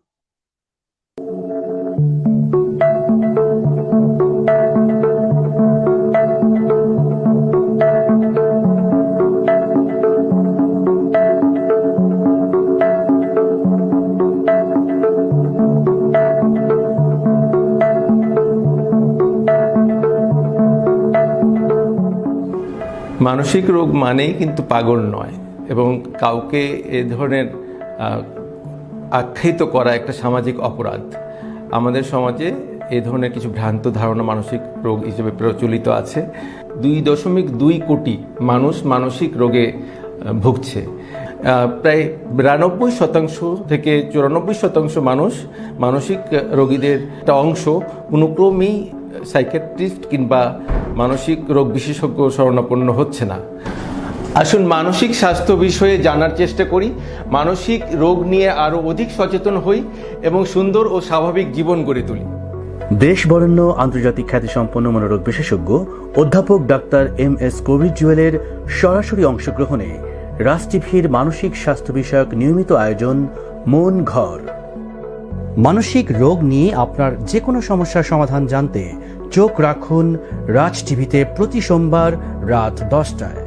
মানসিক রোগ মানেই কিন্তু পাগল নয়, এবং কাউকে এ ধরনের আখ্যায়িত করা একটা সামাজিক অপরাধ। আমাদের সমাজে এ ধরনের কিছু ভ্রান্ত ধারণা মানসিক রোগ হিসেবে প্রচলিত আছে। 2.2 কোটি মানুষ মানসিক রোগে ভুগছে। প্রায় 92% থেকে 94% মানুষ মানসিক রোগীদের একটা অংশ কোনোক্রমেই সাইকিয়াট্রিস্ট কিংবা মানসিক রোগ বিশেষজ্ঞ শরণাপন্ন হচ্ছে না। আসুন মানসিক স্বাস্থ্য বিষয়ে জানার চেষ্টা করি, মানসিক রোগ নিয়ে আরও অধিক সচেতন হই এবং সুন্দর ও স্বাভাবিক জীবন গড়ে তুলি। দেশ বরেণ্য আন্তর্জাতিক খ্যাতিসম্পন্ন মনোরোগ বিশেষজ্ঞ অধ্যাপক ডাক্তার MS কবির জুয়েলের সরাসরি অংশগ্রহণে রাজ টিভির মানসিক স্বাস্থ্য বিষয়ক নিয়মিত আয়োজন মন ঘর। মানসিক রোগ নিয়ে আপনার যে কোনো সমস্যার সমাধান জানতে চোখ রাখুন রাজ টিভিতে প্রতি সোমবার রাত 10টায়।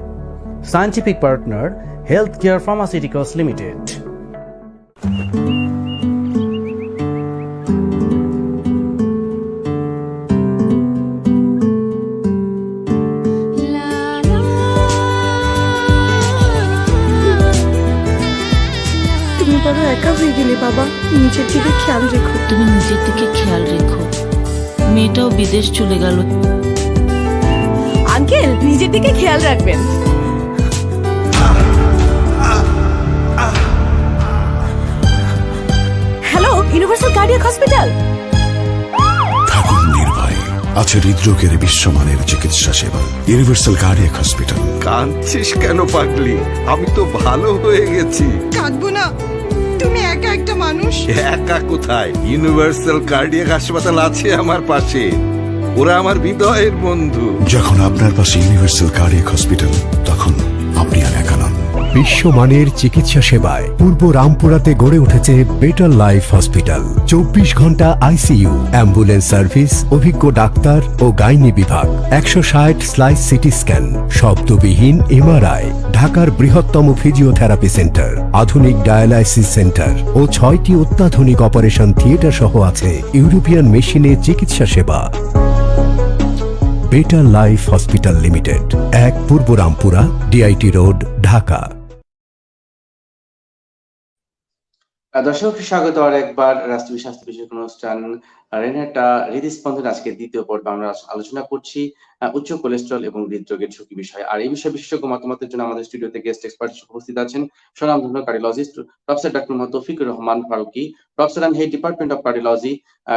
Scientific partner health care pharmaceuticals limited. তুমি বড় একা হয়ে গেলে বাবা, নিজের দিকে খেয়াল রেখো। তুমি নিজের দিকে খেয়াল রেখো, মেয়েটাও বিদেশ চলে গেল। আঙ্কেল, নিজের দিকে খেয়াল রাখবেন। Hello, universal cardiac hospital. থাকুন নির্ভয়, আছে হৃদরোগের বিশ্বমানের চিকিৎসা সেবা। Universal cardiac hospital. কাঁদছিস কেন পাগলি? আমি তো ভালো হয়ে গেছি। কাঁদবো না, তুমি একা একটা মানুষ। একা কোথায়? ইউনিভার্সাল কার্ডিয়াক হাসপাতাল আছে আমার পাশে, ওরা আমার হৃদয়ের বন্ধু। যখন আপনার পাশে ইউনিভার্সাল কার্ডিয়াক হসপিটাল, তখন আপনি আর একা নন। বিশ্বমানের চিকিৎসা সেবায় পূর্ব রামপুরাতে গড়ে উঠেছে বেটার লাইফ হসপিটাল। 24 ঘন্টা আইসিইউ, অ্যাম্বুলেন্স সার্ভিস, অভিজ্ঞ ডাক্তার ও গাইনি বিভাগ, 160 স্লাইস সিটি স্ক্যান, শব্দবিহীন এমআরআই, ঢাকার বৃহত্তম ফিজিওথেরাপি সেন্টার, আধুনিক ডায়ালাইসিস সেন্টার ও 6টি অত্যাধুনিক অপারেশন থিয়েটার সহ আছে ইউরোপিয়ান মেশিনে চিকিৎসা সেবা। বেটার লাইফ হসপিটাল লিমিটেড, 1 পূর্ব রামপুরা, ডিআইটি রোড, ঢাকা। দর্শক, স্বাগত আর একবার রাষ্ট্রীয় স্বাস্থ্য বিষয়ক অনুষ্ঠান রেনেটা হৃদস্পন্দন। আজকে দ্বিতীয় পর্বে আমরা আলোচনা করছি উচ্চ কোলেস্ট্রল এবং হৃদরোগের ঝুঁকি বিষয়ে। আর এই বিষয়ে বিশেষজ্ঞ মতামতের জন্য আমাদের স্টুডিওতে গেস্ট এক্সপার্ট উপস্থিত আছেন স্বনামধন্য cardiologist professor doctor Mohammad Taufiqur Rahman Faruqui, professor and head department of cardiology,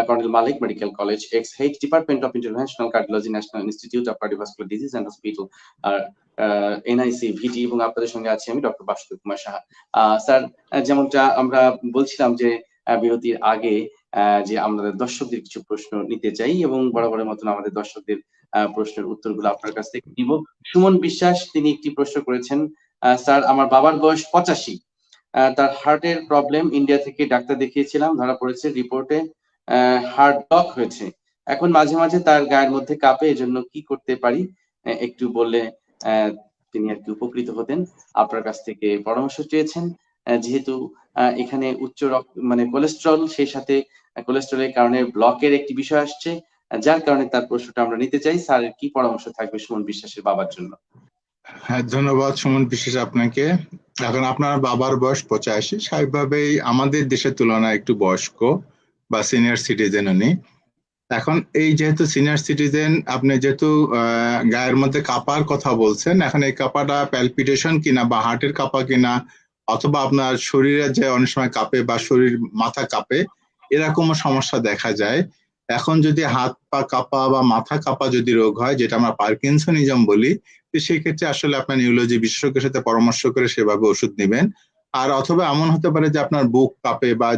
Colonel Malik medical college, ex head department of international cardiology, national institute of cardiovascular disease and hospital, NIC VT, এবং আপনাদের সঙ্গে আছি আমি ডক্টর বাসুদেব কুমার সাহা। স্যার, যেমনটা আমরা বলছিলাম যে বিরতির আগে, যে আমাদের দর্শকদের কিছু প্রশ্ন নিতে চাই এবং বরাবরের মতন আমাদের দর্শকদের প্রশ্নের উত্তরগুলো আপনার কাছ থেকে নিব। সুমন বিশ্বাস তিনি একটি প্রশ্ন করেছেন, স্যার আমার বাবার বয়স 85, তার হার্টের প্রবলেম, ইন্ডিয়া থেকে ডাক্তার দেখিয়েছিলাম, ধরা পড়েছে রিপোর্টে হার্ট ব্লক হয়েছে, এখন মাঝে মাঝে তার গায়ের মধ্যে কাঁপে, এজন্য কি করতে পারি একটু বললে তিনি আর কি উপকৃত হতেন। আপনার কাছ থেকে পরামর্শ চেয়েছেন, যেহেতু এখানে উচ্চ মানে কোলেস্ট্রল, সেই সাথে কোলেস্ট্রলের কারণে ব্লকের একটি বিষয় আসছে, যার কারণে তার প্রশ্নটা আমরা নিতে চাই। স্যারের কি পরামর্শ থাকবে সুমন বিশ্বাসের বাবার জন্য? হ্যাঁ, ধন্যবাদ সুমন বিশ্বাস আপনাকে। এখন আপনার বাবার বয়স 85, স্বাভাবিকভাবেই আমাদের দেশের তুলনায় একটু বয়স্ক বা সিনিয়র সিটিজেন উনি। এখন এই যেহেতু সিনিয়র সিটিজেন, আপনি যেহেতু গায়ের মধ্যে কাঁপার কথা বলছেন, এখন এই কাঁপাটা প্যালপিটেশন কিনা বা হার্টের কাঁপা কিনা, অথবা আপনার শরীরে যে অনেক সময় কাঁপে বা শরীর মাথা কাঁপে, এরকমও সমস্যা দেখা যায়। এখন যদি হাত পা কাঁপা বা মাথা কাঁপা যদি রোগ হয়, যেটা আমরা পার্কিনসনিজম বলি, তো সেই ক্ষেত্রে আসলে আপনার নিউরোলজি বিশেষজ্ঞের সাথে পরামর্শ করে সেভাবে ওষুধ নেবেন। আর অথবা এমন হতে পারে যে আপনার বুক কাঁপে বা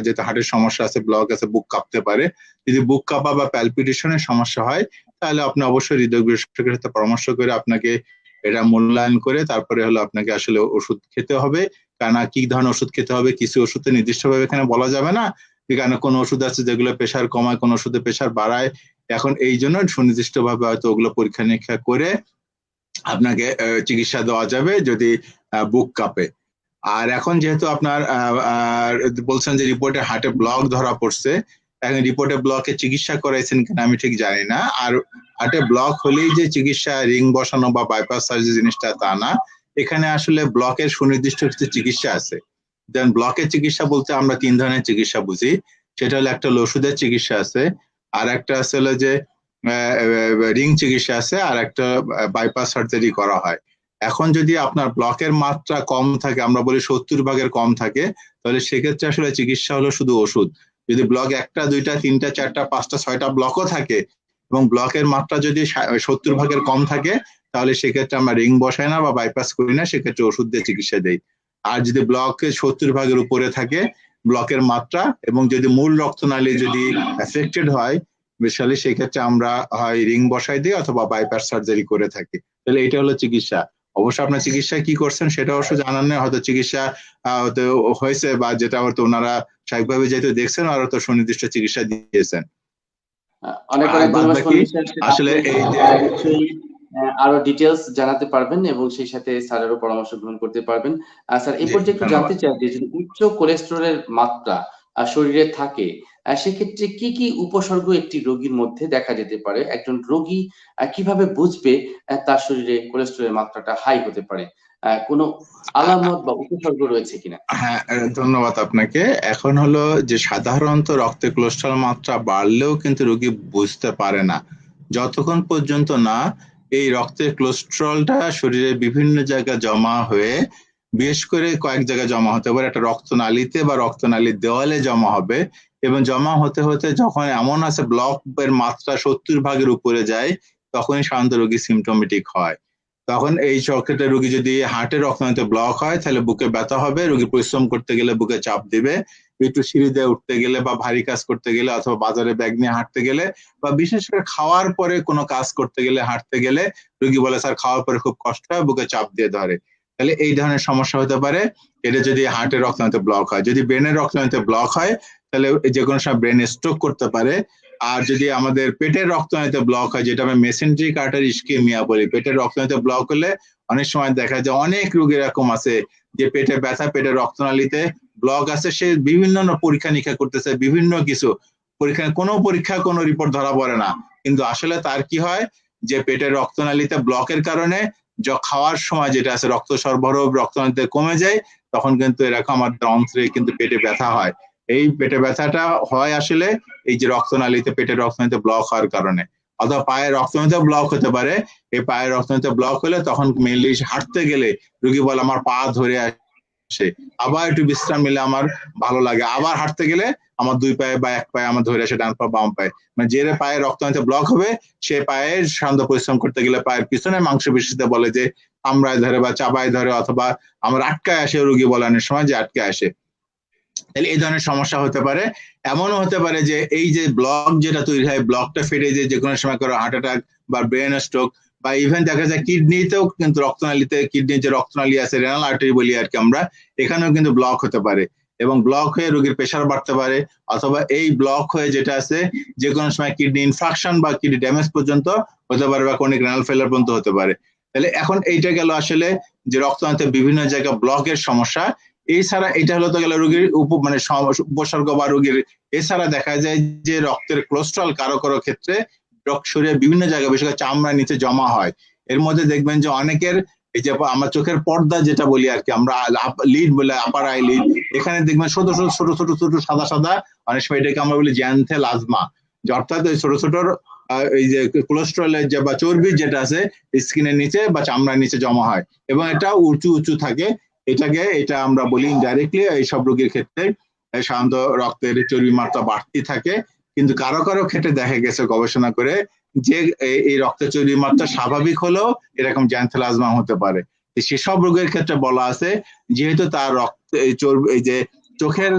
যেটা হার্টের সমস্যা আছে, ব্লক আছে, বুক কাঁপতে পারে। যদি বুক কাঁপা বা প্যালপিটেশনের সমস্যা হয়, তাহলে আপনি অবশ্যই হৃদয় বিশেষজ্ঞের সাথে পরামর্শ করে আপনাকে এটা মূল্যায়ন করে তারপরে হলো আপনাকে আসলে ওষুধ খেতে হবে। কারণ কি ধরনের ওষুধ খেতে হবে, কিছু ওষুধ নির্দিষ্টভাবে এখানে বলা যাবে না, কারণ কোন ওষুধ আছে যেগুলো প্রেশার কমায়, কোন ওষুধে প্রেশার বাড়ায়। এখন এই জন্য সুনির্দিষ্টভাবে হয়তো ওগুলো পরীক্ষা নিরীক্ষা করে আপনাকে চিকিৎসা দেওয়া যাবে যদি বুক কাঁপে। আর এখন যেহেতু আপনার বলছেন যে রিপোর্টে হার্টে ব্লক ধরা পড়ছে, এখন রিপোর্টে ব্লকে চিকিৎসা করাইছেন কিনা আমি ঠিক জানি না। আর হার্টে ব্লক হলেই যে চিকিৎসা রিং বসানো বা বাইপাস সার্জারি জিনিসটা তা না, এখানে আসলে ব্লকের সুনির্দিষ্ট কিছু চিকিৎসা আছে। দেন ব্লকের চিকিৎসা বলতে আমরা 3 ধরনের চিকিৎসা বুঝি। সেটা হলো একটা হলো ওষুধের চিকিৎসা আছে, আর একটা আছে হলো যে রিং চিকিৎসা আছে, আর একটা বাইপাস সার্জারি করা হয়। এখন যদি আপনার ব্লকের মাত্রা কম থাকে, আমরা বলি 70 কম থাকে, তাহলে সেক্ষেত্রে আসলে চিকিৎসা হলো শুধু ওষুধ। যদি ব্লক 1টা 2টা 3টা 4টা 5টা 6টা ব্লকও থাকে এবং ব্লকের মাত্রা যদি 70 কম থাকে, তাহলে সেক্ষেত্রে আমরা রিং বসাই না বা বাইপাস করি না, সেক্ষেত্রে ওষুধ দিয়ে চিকিৎসা দেই। আর যদি ব্লকে 70 উপরে থাকে ব্লকের মাত্রা, এবং যদি মূল রক্তনালী যদি এফেক্টেড হয় বিশালী, সেক্ষেত্রে আমরা হয় রিং বসাই দিই অথবা বাইপাস সার্জারি করে থাকি। তাহলে এটা হলো চিকিৎসা। অবশ্য আপনার চিকিৎসা কি করছেন সেটা অবশ্য জানান নেই, হয়তো চিকিৎসা হয়তো হয়েছে বা যেটা হয়তো ওনারা স্বাভাবিকভাবে যেহেতু দেখছেন আর তো সুনির্দিষ্ট চিকিৎসা দিয়েছেন। অনেক আর অনেক বাদ ধন্যবাদ বাকি স্যার। আসলে এই যে নিশ্চয়ই আরো ডিটেলস জানাতে পারবেন এবং সেই সাথে স্যারেরও পরামর্শ গ্রহণ করতে পারবেন। স্যার এই জি পর্যায়ে একটু ধন্যবাদ। জানতে চাই যে যদি উচ্চ কোলেস্টেরলের মাত্রা শরীরে থাকে সেক্ষেত্রে কি কি উপসর্গ একটি রোগীর মধ্যে দেখা যেতে পারে? একজন রোগী কিভাবে বুঝবে তার শরীরে কোলেস্টেরলের মাত্রাটা হাই হতে পারে? কোনো আলামত বা উপসর্গ রয়েছে কিনা? হ্যাঁ, ধন্যবাদ আপনাকে। এখন হলো যে সাধারণত রক্তে কোলেস্ট্রল মাত্রা বাড়লেও কিন্তু রোগী বুঝতে পারে না যতক্ষণ পর্যন্ত না এই রক্তের কোলেস্ট্রলটা শরীরের বিভিন্ন জায়গায় জমা হয়ে, বিশেষ করে কয়েক জায়গায় জমা হতে পারে, একটা রক্তনালীতে বা রক্তনালীর দেওয়ালে জমা হবে এবং জমা হতে হতে যখন এমন আছে ব্লকের মাত্রা 70% উপরে যায় তখনই সাধারণত রোগী সিমটোমেটিক হয়। তখন এই ক্ষেত্রে রোগী যদি হার্টের রক্তনালীতে ব্লক হয় তাহলে বুকে ব্যথা হবে, রোগী পরিশ্রম করতে গেলে বুকে চাপ দিবে, একটু সিঁড়ি দিয়ে উঠতে গেলে বা ভারী কাজ করতে গেলে অথবা বাজারে ব্যাগ নিয়ে হাঁটতে গেলে বা বিশেষ করে খাওয়ার পরে কোনো কাজ করতে গেলে হাঁটতে গেলে রোগী বলে স্যার খাওয়ার পরে খুব কষ্ট হয়, বুকে চাপ দিয়ে ধরে। তাহলে এই ধরনের সমস্যা হতে পারে। এটা যদি হার্টের রক্তনালীতে ব্লক হয়। যদি ব্রেনের রক্তনালীতে ব্লক হয় তাহলে যে কোনো সময় ব্রেন স্ট্রোক করতে পারে। আর যদি আমাদের পেটের রক্তনালীতে ব্লক হয়, যেটা আমরা মেসেন্ট্রিক আর্টারি ইসকেমিয়া বলি, পেটের রক্তনালীতে ব্লক হলে অনেক সময় দেখা যায় অনেক রোগী এরকম আছে যে পেটে ব্যথা, পেটের রক্তনালীতে ব্লক আছে, সে বিভিন্ন পরীক্ষা নিরীক্ষা করতেছে, বিভিন্ন কিছু পরীক্ষা, কোনো রিপোর্ট ধরা পড়ে না, কিন্তু আসলে তার কি হয় যে পেটের রক্তনালীতে ব্লকের কারণে খাওয়ার সময় যেটা আছে রক্ত সরবরাহ রক্তনালীতে কমে যায়, তখন কিন্তু এরকম আমাদের অন্ত্রে কিন্তু পেটে ব্যথা হয়। এই পেটে ব্যথাটা হয় আসলে এই যে রক্তনালীতে, পেটের রক্তনালীতে ব্লক হওয়ার কারণে। অথবা পায়ের রক্তনালীতে ব্লক হতে পারে। এই পায়ের রক্তনালীতে ব্লক হলে তখন মেনলি হাঁটতে গেলে রোগী বলে আমার পা ধরে আসে, আবার একটু বিশ্রাম নিলে আমার ভালো লাগে, আবার হাঁটতে গেলে আমার দুই পায়ে বা এক পায়ে আমার ধরে আসে, ডান পা বাম পায়ে। মানে যে পায়ের রক্তনালীতে ব্লক হবে সে পায়ের সান্ধ্য পরিশ্রম করতে গেলে পায়ের পিছনে মাংসপেশিতে বলে যে কামড়ায় ধরে বা চাপায় ধরে, অথবা আমার আটকায় আসে, রোগী বলে অনেক সময় যে আটকে আসে। তাহলে এই ধরনের সমস্যা হতে পারে। এমনও হতে পারে যে এই যে ব্লক যেটা তৈরি হয়, ব্লকটা ফেটে যে কোনো সময় করে হার্ট অ্যাটাক বা ব্রেন স্ট্রোক, বা ইভেন দেখা যায় কিডনিতেও কিন্তু রক্তনালীতে, কিডনির যে রক্তনালী আছে রেনাল আর্টারি বলি আর কি আমরা, এখানেও কিন্তু ব্লক হতে পারে এবং ব্লক হয়ে রোগীর প্রেশার বাড়তে পারে, অথবা এই ব্লক হয়ে যেটা আছে যে কোনো সময় কিডনি ইনফাকশন বা কিডনি ড্যামেজ পর্যন্ত হতে পারে বা ক্রনিক রেনাল ফেলার পর্যন্ত হতে পারে। তাহলে এখন এইটা গেল আসলে যে রক্তনালীতে বিভিন্ন জায়গায় ব্লকের সমস্যা। এছাড়া এটা হলো তো গেল রোগীর উপসর্গ বা রোগীর। এছাড়া দেখা যায় যে রক্তের কোলেস্ট্রল কারো কারো ক্ষেত্রে শরীরের বিভিন্ন জায়গায় বিশেষ করে চামড়ার নিচে জমা হয়। এর মধ্যে দেখবেন যে অনেকের এই যে আমরা চোখের পর্দা যেটা বলি আর কি আমরা, লিড বলে, আপার আই লিড, এখানে দেখবেন ছোট ছোট ছোট ছোট ছোট সাদা সাদা, অনেক সময় এটাকে আমরা বলি জ্যান্থেলাজমা, অর্থাৎ ওই ছোট ছোট এই যে কোলেস্ট্রলের যে বা চর্বি যেটা আছে স্কিনের নিচে বা চামড়ার নিচে জমা হয় এবং এটা উঁচু উঁচু থাকে। এটা আমরা বলি ইনডাইরেক্টলি এইসব রোগীর ক্ষেত্রে সাধারণত রক্তের চর্বি মাত্রা বাড়তি থাকে। কিন্তু কারো কারো ক্ষেত্রে দেখা গেছে গবেষণা করে যে এই রক্তের চর্বি মাত্রা স্বাভাবিক হলেও এরকম জ্যান্থেলাজমা হতে পারে। সেসব রোগের ক্ষেত্রে বলা আছে যেহেতু তার রক্ত চর্বি এই যে চোখের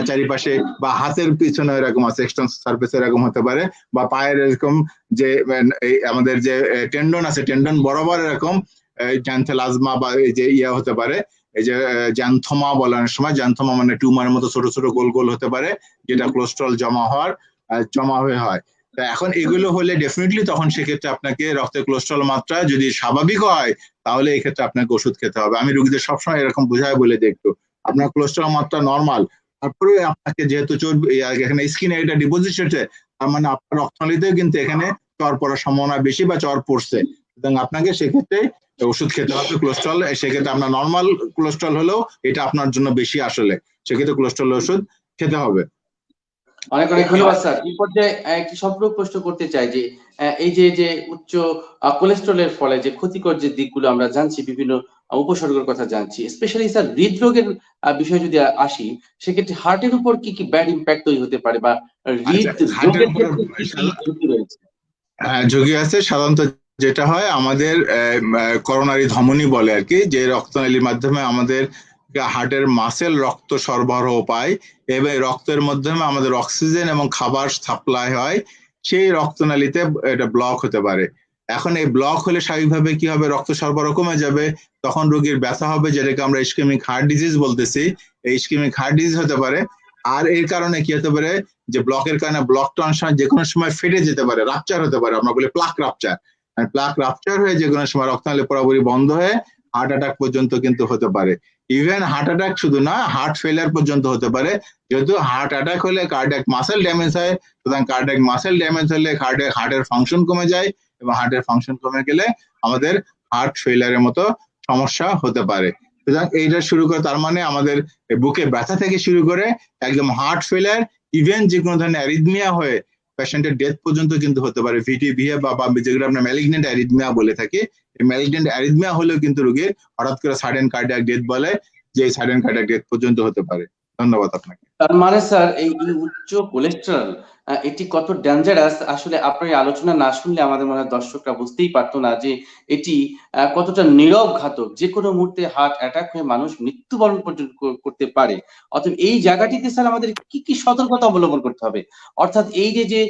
চারিপাশে বা হাতের পিছনে এরকম আছে, এক্সটার্নাল সারফেস এরকম হতে পারে, বা পায়ের এরকম যে আমাদের যে টেন্ডন আছে টেন্ডন বরাবর এরকম জ্যান্থেলাজমা বা এই যে ইয়া হতে পারে, এই যে জ্যান্থোমা বলার সময়, জ্যান্থোমা মানে টিউমারের মতো ছোট ছোট গোল গোল হতে পারে যেটা কোলেস্ট্রল জমা হয়ে হয়। তা এখন এগুলো হলে ডেফিনেটলি তখন সেক্ষেত্রে আপনাকে রক্তের কোলেস্ট্রল মাত্রা যদি স্বাভাবিক হয় তাহলে এই ক্ষেত্রে আপনাকে ওষুধ খেতে হবে। আমি রোগীদের সবসময় এরকম বোঝায় বলে দেখতো আপনার কোলেস্ট্রল মাত্রা নর্মাল, তারপরে আপনাকে যেহেতু চর্বি এখানে স্কিনে এটা ডিপোজিট হচ্ছে, তার মানে আপনার রক্তনালীতেও কিন্তু এখানে চর পড়ার সম্ভাবনা বেশি বা চর পড়ছে, সুতরাং আপনাকে সেক্ষেত্রে ওষুধ খেতে হবে কোলেস্ট্রল। সেক্ষেত্রে আপনার নর্মাল কোলেস্ট্রল হলেও এটা আপনার জন্য বেশি, আসলে সেক্ষেত্রে কোলেস্ট্রল ওষুধ খেতে হবে। অনেক অনেক ধন্যবাদ স্যার। এই পর্যায়ে একটি সম্পূর্ণ প্রশ্ন করতে চাই যে এই যে উচ্চ কোলেস্ট্রলের ফলে যে ক্ষতিকর যে দিকগুলো আমরা জানছি, বিভিন্ন উপসর্গের কথা জানছি, স্পেশালি স্যার হৃদরোগের বিষয়ে যদি আসি, সেক্ষেত্রে হার্টের উপর কি কি ব্যাড ইম্প্যাক্ট তৈরি হতে পারে বা হৃদরোগের ক্ষেত্রে কি কি ঝুঁকি রয়েছে? ঝুঁকি আছে। সাধারণত যেটা হয় আমাদের করোনারি ধমনী বলে আর কি, যে রক্তনালীর মাধ্যমে আমাদের হার্টের মাসেল রক্ত সরবরাহ পায় এবং রক্তের মাধ্যমে আমাদের অক্সিজেন এবং খাবার সাপ্লাই হয়, সেই রক্তনালীতে এটা ব্লক হতে পারে। এখন এই ব্লক হলে স্বাভাবিকভাবে কি হবে, রক্ত সরবরাহ কমে যাবে, তখন রোগীর ব্যথা হবে, যেটাকে আমরা ইসকেমিক হার্ট ডিজিজ বলতেছি। এই ইসকেমিক হার্ট ডিজিজ হতে পারে। আর এর কারণে কি হতে পারে, যে ব্লকের কারণে ব্লকটা অনেক সময় যে কোনো সময় ফেটে যেতে পারে, রাপচার হতে পারে, আমরা বলি প্লাক রাপচার। প্লাক রাপচার হয়ে যে কোনো সময় রক্তনালী পুরোপুরি বন্ধ হয়ে হার্ট অ্যাটাক পর্যন্ত কিন্তু হতে পারে। ইভেন হার্ট অ্যাটাক শুধু না, হার্ট ফেলিয়ার পর্যন্ত হতে পারে, যেহেতু হার্ট অ্যাটাক হলে কার্ডিয়াক মাসেল ড্যামেজ হয়। সুতরাং কার্ডিয়াক মাসেল ড্যামেজ হলে হার্টের ফাংশন কমে যায়, এবং হার্টের ফাংশন কমে গেলে আমাদের হার্ট ফেলিয়ারের মতো সমস্যা হতে পারে। সুতরাং এইটা শুরু করে, তার মানে আমাদের বুকে ব্যথা থেকে শুরু করে একদম হার্ট ফেলিয়ার, ইভেন যে কোনো ধরনের অ্যারিথমিয়া হয়ে পেশেন্টের ডেথ পর্যন্ত কিন্তু হতে পারে। ভিটিভিএ বা যেগুলো আমরা ম্যালিগনেন্ট অ্যারিথমিয়া বলে থাকি, এই ম্যালিগনেন্ট অ্যারিথমিয়া হলেও কিন্তু রোগীর হঠাৎ করে সাডেন কার্ডিয়াক ডেথ বলে, যে সাডেন কার্ডিয়াক ডেথ পর্যন্ত হতে পারে। ধন্যবাদ আপনাকে। তার মানে স্যার এই উচ্চ কোলেস্টেরল এটি কত ডেঞ্জারাস, আসলে আপনার এই আলোচনা না শুনলে আমাদের মনে হয় দর্শকরা বুঝতেই পারতো না যে এটি কতটা নীরব ঘাতক। যে কোনো মুহূর্তে হার্ট অ্যাটাক হয়ে মানুষ মৃত্যুবরণ পর্যন্ত করতে পারে। অতএব এই জায়গাটিতে স্যার আমাদের কি কি সতর্কতা অবলম্বন করতে হবে? অর্থাৎ এই যে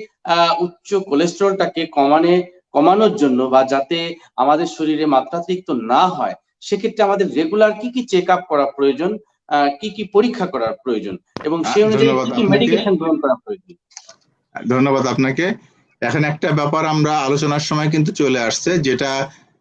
উচ্চ কোলেস্টেরলটাকে কমানোর জন্য, বা যাতে আমাদের শরীরে মাত্রাতিরিক্ত না হয়, সেক্ষেত্রে আমাদের রেগুলার কি কি চেক আপ করা প্রয়োজন, কি কি পরীক্ষা করার প্রয়োজন, এবং সেই অনুযায়ী কি কি মেডিকেশন গ্রহণ করা প্রয়োজন? ধন্যবাদ আপনাকে। এখন একটা ব্যাপার আমরা আলোচনার সময় কিন্তু চলে আসছে, যেটা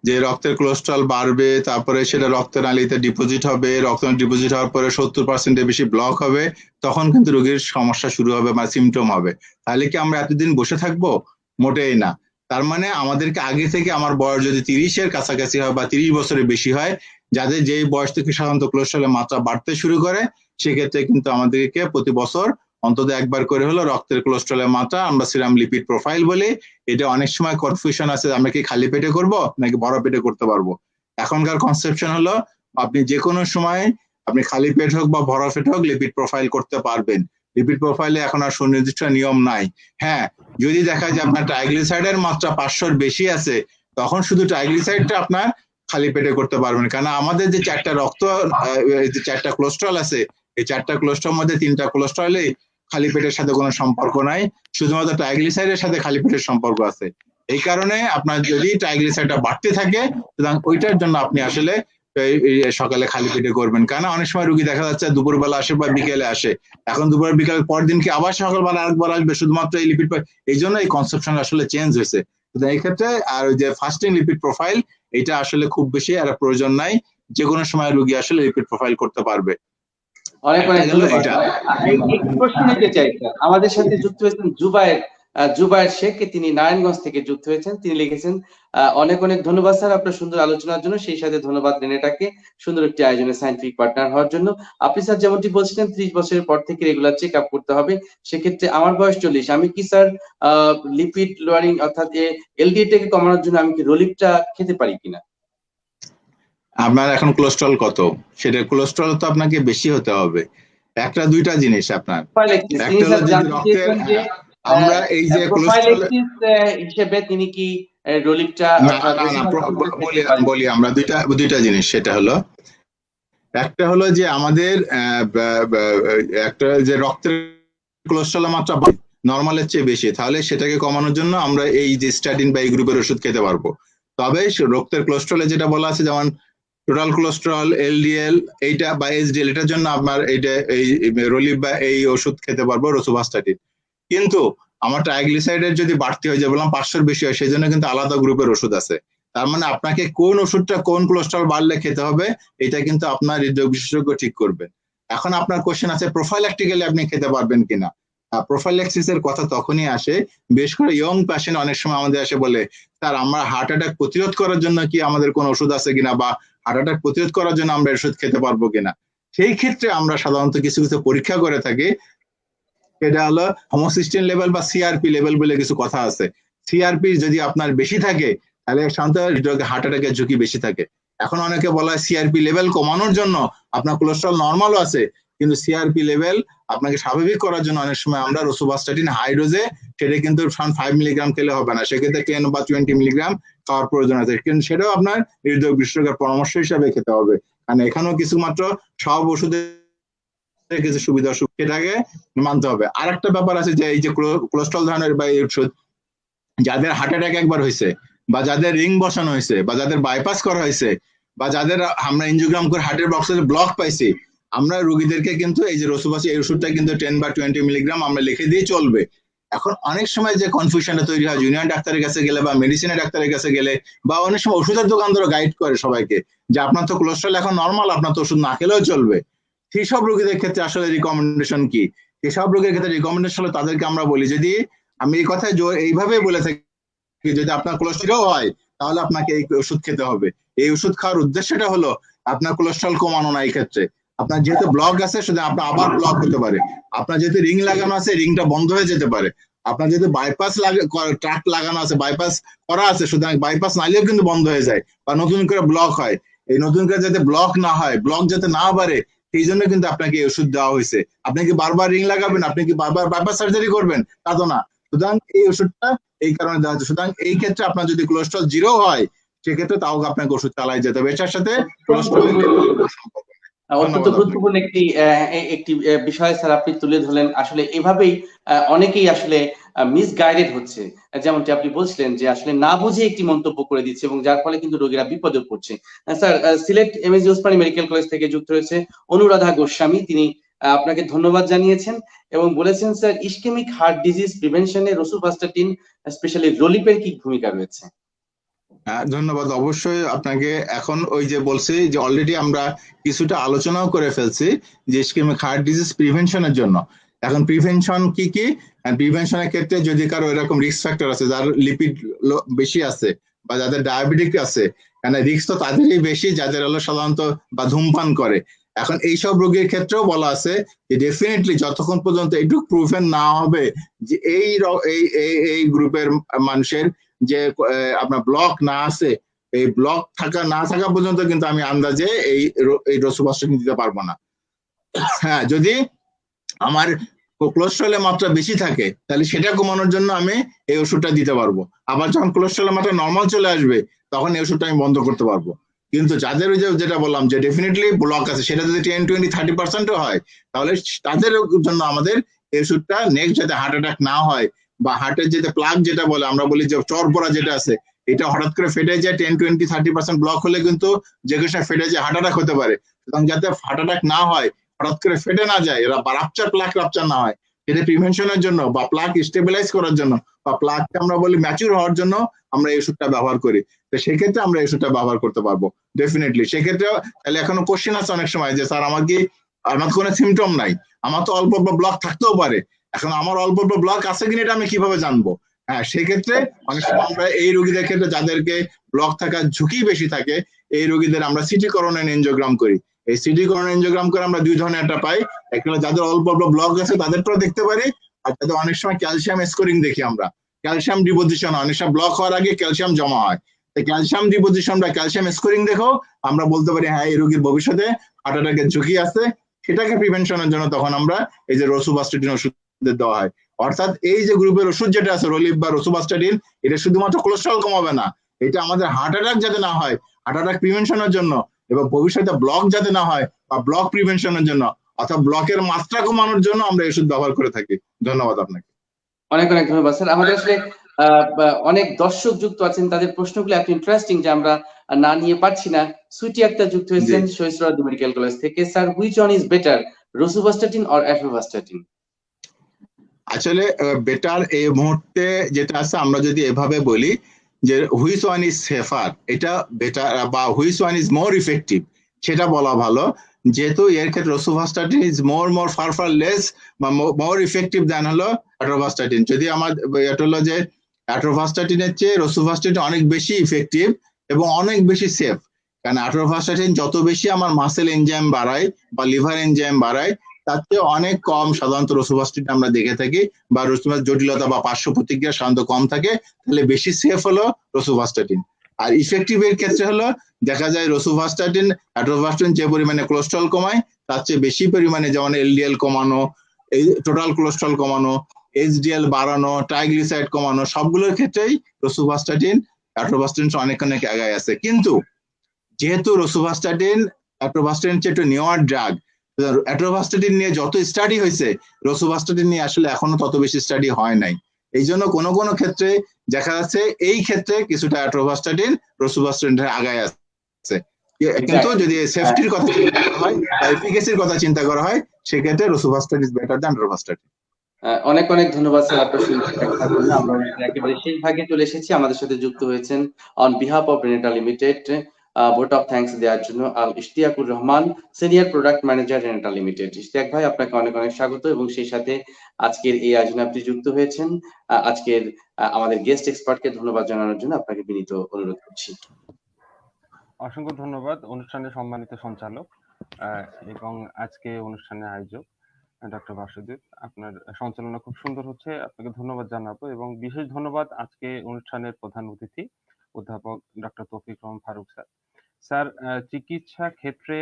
যে রক্তের কোলেস্ট্রল বাড়বে, তারপরে সেটা রক্তনালীতে ডিপোজিট হবে, রক্ত ডিপোজিট হওয়ার পরে 70% বেশি ব্লক হবে, তখন কিন্তু রোগীর সমস্যা শুরু হবে বা সিমটম হবে। তাহলে কি আমরা এতদিন বসে থাকবো? মোটেই না। তার মানে আমাদেরকে আগে থেকে, আমার বয়স যদি 30-এর কাছাকাছি হয় বা 30 বছরের বেশি হয়, যাদের যেই বয়স থেকে সাধারণত কোলেস্ট্রলের মাত্রা বাড়তে শুরু করে, সেক্ষেত্রে কিন্তু আমাদেরকে প্রতি বছর অন্তত একবার করে হলো রক্তের কোলেস্ট্রলের মাত্রা, আমরা সিরাম লিপিড প্রোফাইল বলি। এটা অনেক সময় কনফিউশন আছে, আমরা কি খালি পেটে করব নাকি বড় পেটে করতে পারবো। এখনকার কনসেপশন হলো আপনি যে কোনো সময়, আপনি খালি পেট হোক বা ভরা পেট হোক, লিপিড প্রোফাইল করতে পারবেন। লিপিড প্রোফাইলে এখন আর সুনির্দিষ্ট নিয়ম নাই। হ্যাঁ, যদি দেখা যায় আপনার ট্রাইগ্লিসারাইডের মাত্রা 500-র বেশি আছে, তখন শুধু ট্রাইগ্লিসারাইডটা আপনার খালি পেটে করতে পারবেন। কারণ আমাদের যে 4টা যে 4টা কোলেস্ট্রল আছে, এই 4টা কোলেস্ট্রল মধ্যে 3টা কোলেস্ট্রলই খালি পেটের সাথে কোনো সম্পর্ক নাই, শুধুমাত্র ট্রাইগ্লিসারাইডের সাথে খালি পেটের সম্পর্ক আছে। এই কারণে আপনার যদি ট্রাইগ্লিসারাইডটা বাড়তে থাকে, সুতরাং ওইটার জন্য আপনি আসলে সকালে খালি পেটে করবেন। কারণ অনেক সময় রোগী দেখা যাচ্ছে দুপুরবেলা আসে বা বিকেলে আসে, এখন দুপুর বিকেলের পর দিন কি আবার সকালবেলা আরেকবার আসবে শুধুমাত্র এই লিপিড, এই জন্য এই কনসেপশন আসলে চেঞ্জ হয়েছে। এই ক্ষেত্রে আর ওই যে ফাস্টিং লিপিড প্রোফাইল, এটা আসলে খুব বেশি আর প্রয়োজন নাই, যে কোনো সময় রোগী আসলে লিপিড প্রোফাইল করতে পারবে। অনেক অনেক ধন্যবাদ। একটি প্রশ্ন নিতে চাই স্যার, আমাদের সাথে যুক্ত হয়েছেন জুবায়ের শেখ, তিনি নারায়ণগঞ্জ থেকে যুক্ত হয়েছেন। তিনি লিখেছেন, অনেক অনেক ধন্যবাদ স্যার আপনার সুন্দর আলোচনার জন্য, সেই সাথে ধন্যবাদ রেনেটাকে সুন্দর একটি আয়োজনে সায়েন্টিফিক পার্টনার হওয়ার জন্য। আপনি স্যার যেমনটি বলছিলেন 30 বছরের পর থেকে রেগুলার চেক আপ করতে হবে, সেক্ষেত্রে আমার বয়স 40, আমি কি স্যার লিপিড লোয়ারিং অর্থাৎ এলডিএলটাকে কমানোর জন্য আমি কি রোলিপটা খেতে পারি কিনা? আপনার এখন কোলেস্ট্রল কত, সেটা কোলেস্ট্রল তো আপনাকে বেশি হতে হবে। একটা দুইটা জিনিস আপনার, একটা হলো যদি রক্তের, আমরা এই যে কোলেস্ট্রল হিসেবে তিনি কি রোলিপটা বলি, আমরা দুইটা জিনিস, সেটা হলো একটা হলো যে আমাদের একটা যে রক্তের কোলেস্ট্রলের মাত্রা নরমালের চেয়ে বেশি, তাহলে সেটাকে কমানোর জন্য আমরা এই যে স্ট্যাটিন বা এই গ্রুপের ওষুধ খেতে পারবো। তবে রক্তের কোলেস্ট্রলে যেটা বলা আছে, যেমন টোটাল কোলেস্ট্রল, এলডিএল এইটা বা এইচডিএল, এটার জন্য আপনার এইটা এই রোলিপ বা এই ওষুধ খেতে পারবো, রোসুভাস্টাটিন। কিন্তু আমার ট্রাইগ্লিসারাইডের যদি বাড়তি হয়ে যায়, বললাম 500-র বেশি হয়, সেই জন্য কিন্তু আলাদা গ্রুপের ওষুধ আছে। তার মানে আপনাকে কোন ওষুধটা কোন কোলেস্ট্রল বাড়লে খেতে হবে, এটা কিন্তু আপনার হৃদরোগ বিশেষজ্ঞ ঠিক করবে। এখন আপনার কোশ্চেন আছে প্রোফাইল্যাকটিক্যালি আপনি খেতে পারবেন কিনা। প্রোফাইল্যাক্সিস এর কথা তখনই আসে, বেশ করে ইয়ং পেশেন্ট অনেক সময় আমাদের আসে বলে, স্যার আমরা হার্ট অ্যাটাক প্রতিরোধ করার জন্য কি আমাদের কোনো ওষুধ আছে কিনা, বা হার্ট অ্যাটাক প্রতিরোধ করার জন্য আমরা ওষুধ খেতে পারবো কিনা। সেই ক্ষেত্রে আমরা সাধারণত কিছু কিছু পরীক্ষা করে থাকি, এটা হলো হোমোসিস্টিন লেভেল বা সিআরপি লেভেল বলে কিছু কথা আছে। সিআরপি যদি আপনার বেশি থাকে, তাহলে সাধারণত হার্ট অ্যাটাকের ঝুঁকি বেশি থাকে। এখন অনেকে বলা হয় সিআরপি লেভেল কমানোর জন্য আপনার কোলেস্ট্রল নর্মালও আছে, কিন্তু সিআরপি লেভেল আপনাকে স্বাভাবিক করার জন্য অনেক সময় আমরা রোসুভাস্টাটিন হাই ডোজে, সেটা কিন্তু 5 মিলিগ্রাম খেলে হবে না, সেক্ষেত্রে 10 বা 20 মিলিগ্রাম খাওয়ার প্রয়োজন আছে, কিন্তু সেটাও আপনার হৃদরোগ বিশেষজ্ঞের পরামর্শ হিসাবে খেতে হবে। কারণ এখানেও কিছু মাত্র সব ওষুধের কিছু সুবিধা অসুবিধা, সেটাকে মানতে হবে। আর একটা ব্যাপার আছে যে এই যে কোলেস্ট্রল ধরনের বা এই ওষুধ, যাদের হার্ট অ্যাটাক একবার হয়েছে বা যাদের রিং বসানো হয়েছে, বা যাদের বাইপাস করা হয়েছে, বা যাদের আমরা এনজিওগ্রাম করে হার্টের বক্সের ব্লক পাইছি, আমরা রোগীদেরকে কিন্তু এই যে রসুবাসি এই ওষুধটা কিন্তু 10 বা 20 মিলিগ্রাম আমরা লিখে দিয়ে চলবে। এখন অনেক সময় যে কনফিউশনটা তৈরি হয় জুনিয়র ডাক্তারের কাছে গেলে বা মেডিসিনের ডাক্তারের কাছে গেলে, বা অনেক সময় ওষুধের দোকানদারও গাইড করে সবাইকে যে আপনার তো কোলেস্ট্রল এখন নর্মাল, আপনার তো ওষুধ না খেলেও চলবে। সেই সব রোগীদের ক্ষেত্রে আসলে রিকমেন্ডেশন কি? এসব রোগীর ক্ষেত্রে রিকমেন্ডেশন হলো তাদেরকে আমরা বলি, যদি আমি এই কথায় এইভাবে বলে থাকি, যদি আপনার কোলেস্ট্রল হয় তাহলে আপনাকে এই ওষুধ খেতে হবে। এই ওষুধ খাওয়ার উদ্দেশ্যটা হলো আপনার কোলেস্ট্রল কমানো না। এই ক্ষেত্রে আপনার যেহেতু ব্লক আছে সেটা আপনার আবার ব্লক হতে পারে, আপনার যেহেতু রিং লাগানো আছে রিংটা বন্ধ হয়ে যেতে পারে, আপনার যেহেতু বাইপাস ট্রাক লাগানো আছে বাইপাস করা আছে, সুতরাং বাইপাস নাইলেও কিন্তু বন্ধ হয়ে যায় বা নতুন করে ব্লক হয়। এই নতুন করে যাতে ব্লক না হয়, ব্লক যাতে না বাড়ে, সেই জন্য কিন্তু আপনাকে এই ওষুধ দেওয়া হয়েছে। আপনি কি বারবার রিং লাগাবেন, আপনি কি বারবার বাইপাস সার্জারি করবেন? তা তো না। সুতরাং এই ওষুধটা এই কারণে দেওয়া হচ্ছে। সুতরাং এই ক্ষেত্রে আপনার যদি কোলেস্ট্রল 0 হয় সেক্ষেত্রে তাও আপনাকে ওষুধ চালাই যেতে হবে, এটার সাথে কোলেস্ট্রল অত্যন্ত গুরুত্বপূর্ণ একটি বিষয় স্যার আপনি তুলে ধরলেন। আসলে এভাবেই অনেকেই আসলে মিসগাইডেড হচ্ছে, যেমনটি আপনি বলছিলেন যে আসলে না বুঝে একটি মন্তব্য করে দিচ্ছে এবং যার ফলে কিন্তু রোগীরা বিপদে পড়ছে। Sir, Sylhet MAG Osmani medical college থেকে যুক্ত হয়েছে অনুরাধা গোস্বামী, তিনি আপনাকে ধন্যবাদ জানিয়েছেন এবং বলেছেন স্যার ইসকেমিক হার্ট ডিজিজ প্রিভেনশনে রসুভাস্টাটিন স্পেশালি রোলিপের কি ভূমিকা রয়েছে? ধন্যবাদ। অবশ্যই আপনাকে এখন ওই যে বলছি যে অলরেডি আমরা কিছুটা আলোচনাও করে ফেলছি যে ইসকেমিক হার্ট ডিজিজ প্রিভেনশনের জন্য। এখন প্রিভেনশন কি কি? প্রিভেনশনের ক্ষেত্রে যদি কারো এরকম রিস্ক ফ্যাক্টর আছে, যার লিপিড বেশি আছে বা যাদের ডায়াবেটিক আছে, কারণ রিস্ক তো তাদেরই বেশি যাদের হলো সাধারণত বা ধূমপান করে। এখন এইসব রোগীর ক্ষেত্রেও বলা আছে যে ডেফিনেটলি যতক্ষণ পর্যন্ত একটু প্রুভেন না হবে যে এই গ্রুপের মানুষের যে আপনার ব্লক না আছে, এই ব্লক না থাকা পর্যন্ত কিন্তু আমি আন্দাজে এই রসুভাস্টাটিন দিতে পারবো না। হ্যাঁ, যদি আমার কোলেস্ট্রলের মাত্রা বেশি থাকে তাহলে সেটা কমানোর জন্য আমি এই ওষুধটা দিতে পারবো। আবার যখন কোলেস্ট্রলের মাত্রা নর্মাল চলে আসবে তখন এই ওষুধটা আমি বন্ধ করতে পারবো। কিন্তু যাদের ওই যেটা বললাম যে ডেফিনেটলি ব্লক আছে, সেটা যদি 10, 20, 30% হয় তাহলে তাদের জন্য আমাদের এই ওষুধটা নেক্সট যাতে হার্ট অ্যাটাক না হয় বা হার্টের যেটা প্লাগ যেটা বলে আমরা বলি যে চর পড়া যেটা আছে, এটা হঠাৎ করে ফেটে যায় 10, 20, 30% ব্লক হলে কিন্তু যে কোনো ফেটে যায় হার্ট অ্যাটাক হতে পারে। সুতরাং যাতে হার্ট অ্যাটাক না হয়, হঠাৎ করে ফেটে না যায়, এরা প্লাক রাপচার না হয়, সেটা প্রিভেনশনের জন্য বা প্লাক স্টেবিলাইজ করার জন্য বা প্লাককে আমরা বলি ম্যাচিউর হওয়ার জন্য আমরা এই ওষুধটা ব্যবহার করি। তো সেক্ষেত্রে আমরা এই ওষুধটা ব্যবহার করতে পারবো ডেফিনেটলি। সেক্ষেত্রে তাহলে এখনো কোশ্চেন আছে অনেক সময় যে স্যার আমার কোনো সিমটম নাই, আমার তো অল্প অল্প ব্লক থাকতেও পারে, এখন আমার অল্প অল্প ব্লক আছে কিনা এটা আমি কিভাবে জানবো? হ্যাঁ, সেক্ষেত্রে অনেক সময় আমরা এই রোগীদের ক্ষেত্রে যাদেরকে ব্লক থাকার ঝুঁকি বেশি থাকে এই রোগীদের আমরা সিটি করোনারি এনজিওগ্রাম করি। এই সিটি করোনারি এনজিওগ্রাম করে আমরা দুই ধরনের একটা পাই, একটা যাদের অল্প অল্প ব্লক আছে তাদেরটাও দেখতে পারি, আর তাদের অনেক সময় ক্যালসিয়াম স্কোরিং দেখি আমরা, ক্যালসিয়াম ডিপোজিশন অনেক সময় ব্লক হওয়ার আগে ক্যালসিয়াম জমা হয়, ক্যালসিয়াম ডিপোজিশন বা ক্যালসিয়াম স্কোরিং দেখো আমরা বলতে পারি হ্যাঁ এই রোগীর ভবিষ্যতে হার্ট অ্যাটাকের ঝুঁকি আছে। সেটাকে প্রিভেনশনের জন্য তখন আমরা এই যে রসুভাস্টাটিন ওষুধ দেওয়া হয়। অর্থাৎ এই যে গ্রুপের ওষুধ যেটা আছে রোলিপ বা রসুভাস্টাটিন, এটা শুধুমাত্র কোলেস্ট্রল কমাবে না, এটা আমাদের হার্ট অ্যাটাক যাতে না হয়, হার্ট অ্যাটাক প্রিভেনশনের জন্য এবং ভবিষ্যতে ব্লক যাতে না হয় বা ব্লক প্রিভেনশনের জন্য অর্থাৎ ব্লকের মাত্রা কমানোর জন্য আমরা এই ওষুধ ব্যবহার করে থাকি। ধন্যবাদ আপনাকে। অনেক অনেক ধন্যবাদ স্যার। আমাদের আসলে অনেক দর্শক যুক্ত আছেন, তাদের প্রশ্নগুলো এত ইন্টারেস্টিং যে আমরা না নিয়ে পারছি না। সুইটি আক্তার যুক্ত হয়েছেন শহীদ মেডিকেল কলেজ থেকে। Sir, which one is better, rosuvastatin or atorvastatin? আসলে বেটার এই মুহূর্তে যেটা আছে আমরা যদি এভাবে বলি যে হুইচ ওয়ান ইজ সেফার, এটা বেটার বা which one is more effective সেটা বলা ভালো, যেহেতু এর ক্ষেত্রে রসুভাস্টাটিন ইজ ফার লেস বা মোর ইফেক্টিভ দেন হলো অ্যাট্রোভাস্টাটিন। যদি আমার এটা হলো যে অ্যাট্রোভাস্টাটিনের চেয়ে রসুভাস্টাটিন অনেক বেশি ইফেক্টিভ এবং অনেক বেশি সেফ, কারণ অ্যাট্রোভাস্টাটিন যত বেশি আমার মাসেল এনজাইম বাড়ায় বা লিভার এনজাইম বাড়ায় তার চেয়ে অনেক কম সাধারণত রসুভাস্টাটিন আমরা দেখে থাকি, বা রসুভাস্টাটিন জটিলতা বা পার্শ্ব প্রতিক্রিয়া সাধারণত কম থাকে, তাহলে বেশি সেফ হলো রসুভাস্টাটিন। আর ইফেক্টিভ এর ক্ষেত্রে হলো দেখা যায় রসুভাস্টাটিন অ্যাট্রোভাস্টাটিন যে পরিমাণে কোলেস্ট্রল কমায় তার চেয়ে বেশি পরিমাণে যেমন এলডিএল কমানো, এই টোটাল কোলেস্ট্রল কমানো, এইচডিএল বাড়ানো, ট্রাইগ্লিসারাইড কমানো, সবগুলোর ক্ষেত্রেই রসুভাস্টাটিন অ্যাট্রোভাস্টাটিন অনেক আগায় আছে। কিন্তু যেহেতু রসুভাস্টাটিন অ্যাট্রোভাস্টাটিন চেয়ে একটু নেওয়ার ড্রাগ, অ্যাট্রোভাস্টাটিন নিয়ে যত স্টাডি হয়েছে রসুভাস্টাটিন নিয়ে আসলে এখনো তত বেশি স্টাডি হয় নাই। এই জন্য কোনো কোনো ক্ষেত্রে দেখা যাচ্ছে এই ক্ষেত্রে কিছুটা অ্যাট্রোভাস্টাটিন রসুভাস্টাটিনের আগায় আছে, কিন্তু যদি সেফটির কথা চিন্তা করা হয় বা এফিকেসির কথা চিন্তা করা হয় সেক্ষেত্রে রসুভাস্টাটিন ইজ বেটার দ্যান অ্যাট্রোভাস্টাটিন। অনেক অনেক ধন্যবাদ স্যার আপনার সুন্দর ব্যাখ্যার জন্য। আমরা একেবারে শেষ ভাগে চলে এসেছি। আমাদের সাথে যুক্ত হয়েছেন on behalf of Renata limited vote of thanks দেওয়ার জন্য Al Ishtiaqur Rahman, senior product manager Renata limited. Ishtiaq ভাই, আপনাকে অনেক অনেক স্বাগত এবং সেই সাথে আজকের এই আয়োজনে আপনি যুক্ত হয়েছেন। আজকের আমাদের গেস্ট এক্সপার্টকে ধন্যবাদ জানানোর জন্য আপনাকে বিনীত অনুরোধ করছি। অসংখ্য ধন্যবাদ অনুষ্ঠানের সম্মানিত সঞ্চালক এবং আজকে অনুষ্ঠানের আয়োজক ডক্টর বাসুদেব, আপনার সঞ্চালনা খুব সুন্দর হচ্ছে, আপনাকে ধন্যবাদ জানাবো। এবং বিশেষ ধন্যবাদ আজকে অনুষ্ঠানের প্রধান অতিথি অধ্যাপক ডক্টর তৌফিক রহমান ফারুক স্যার। স্যার, চিকিৎসা ক্ষেত্রে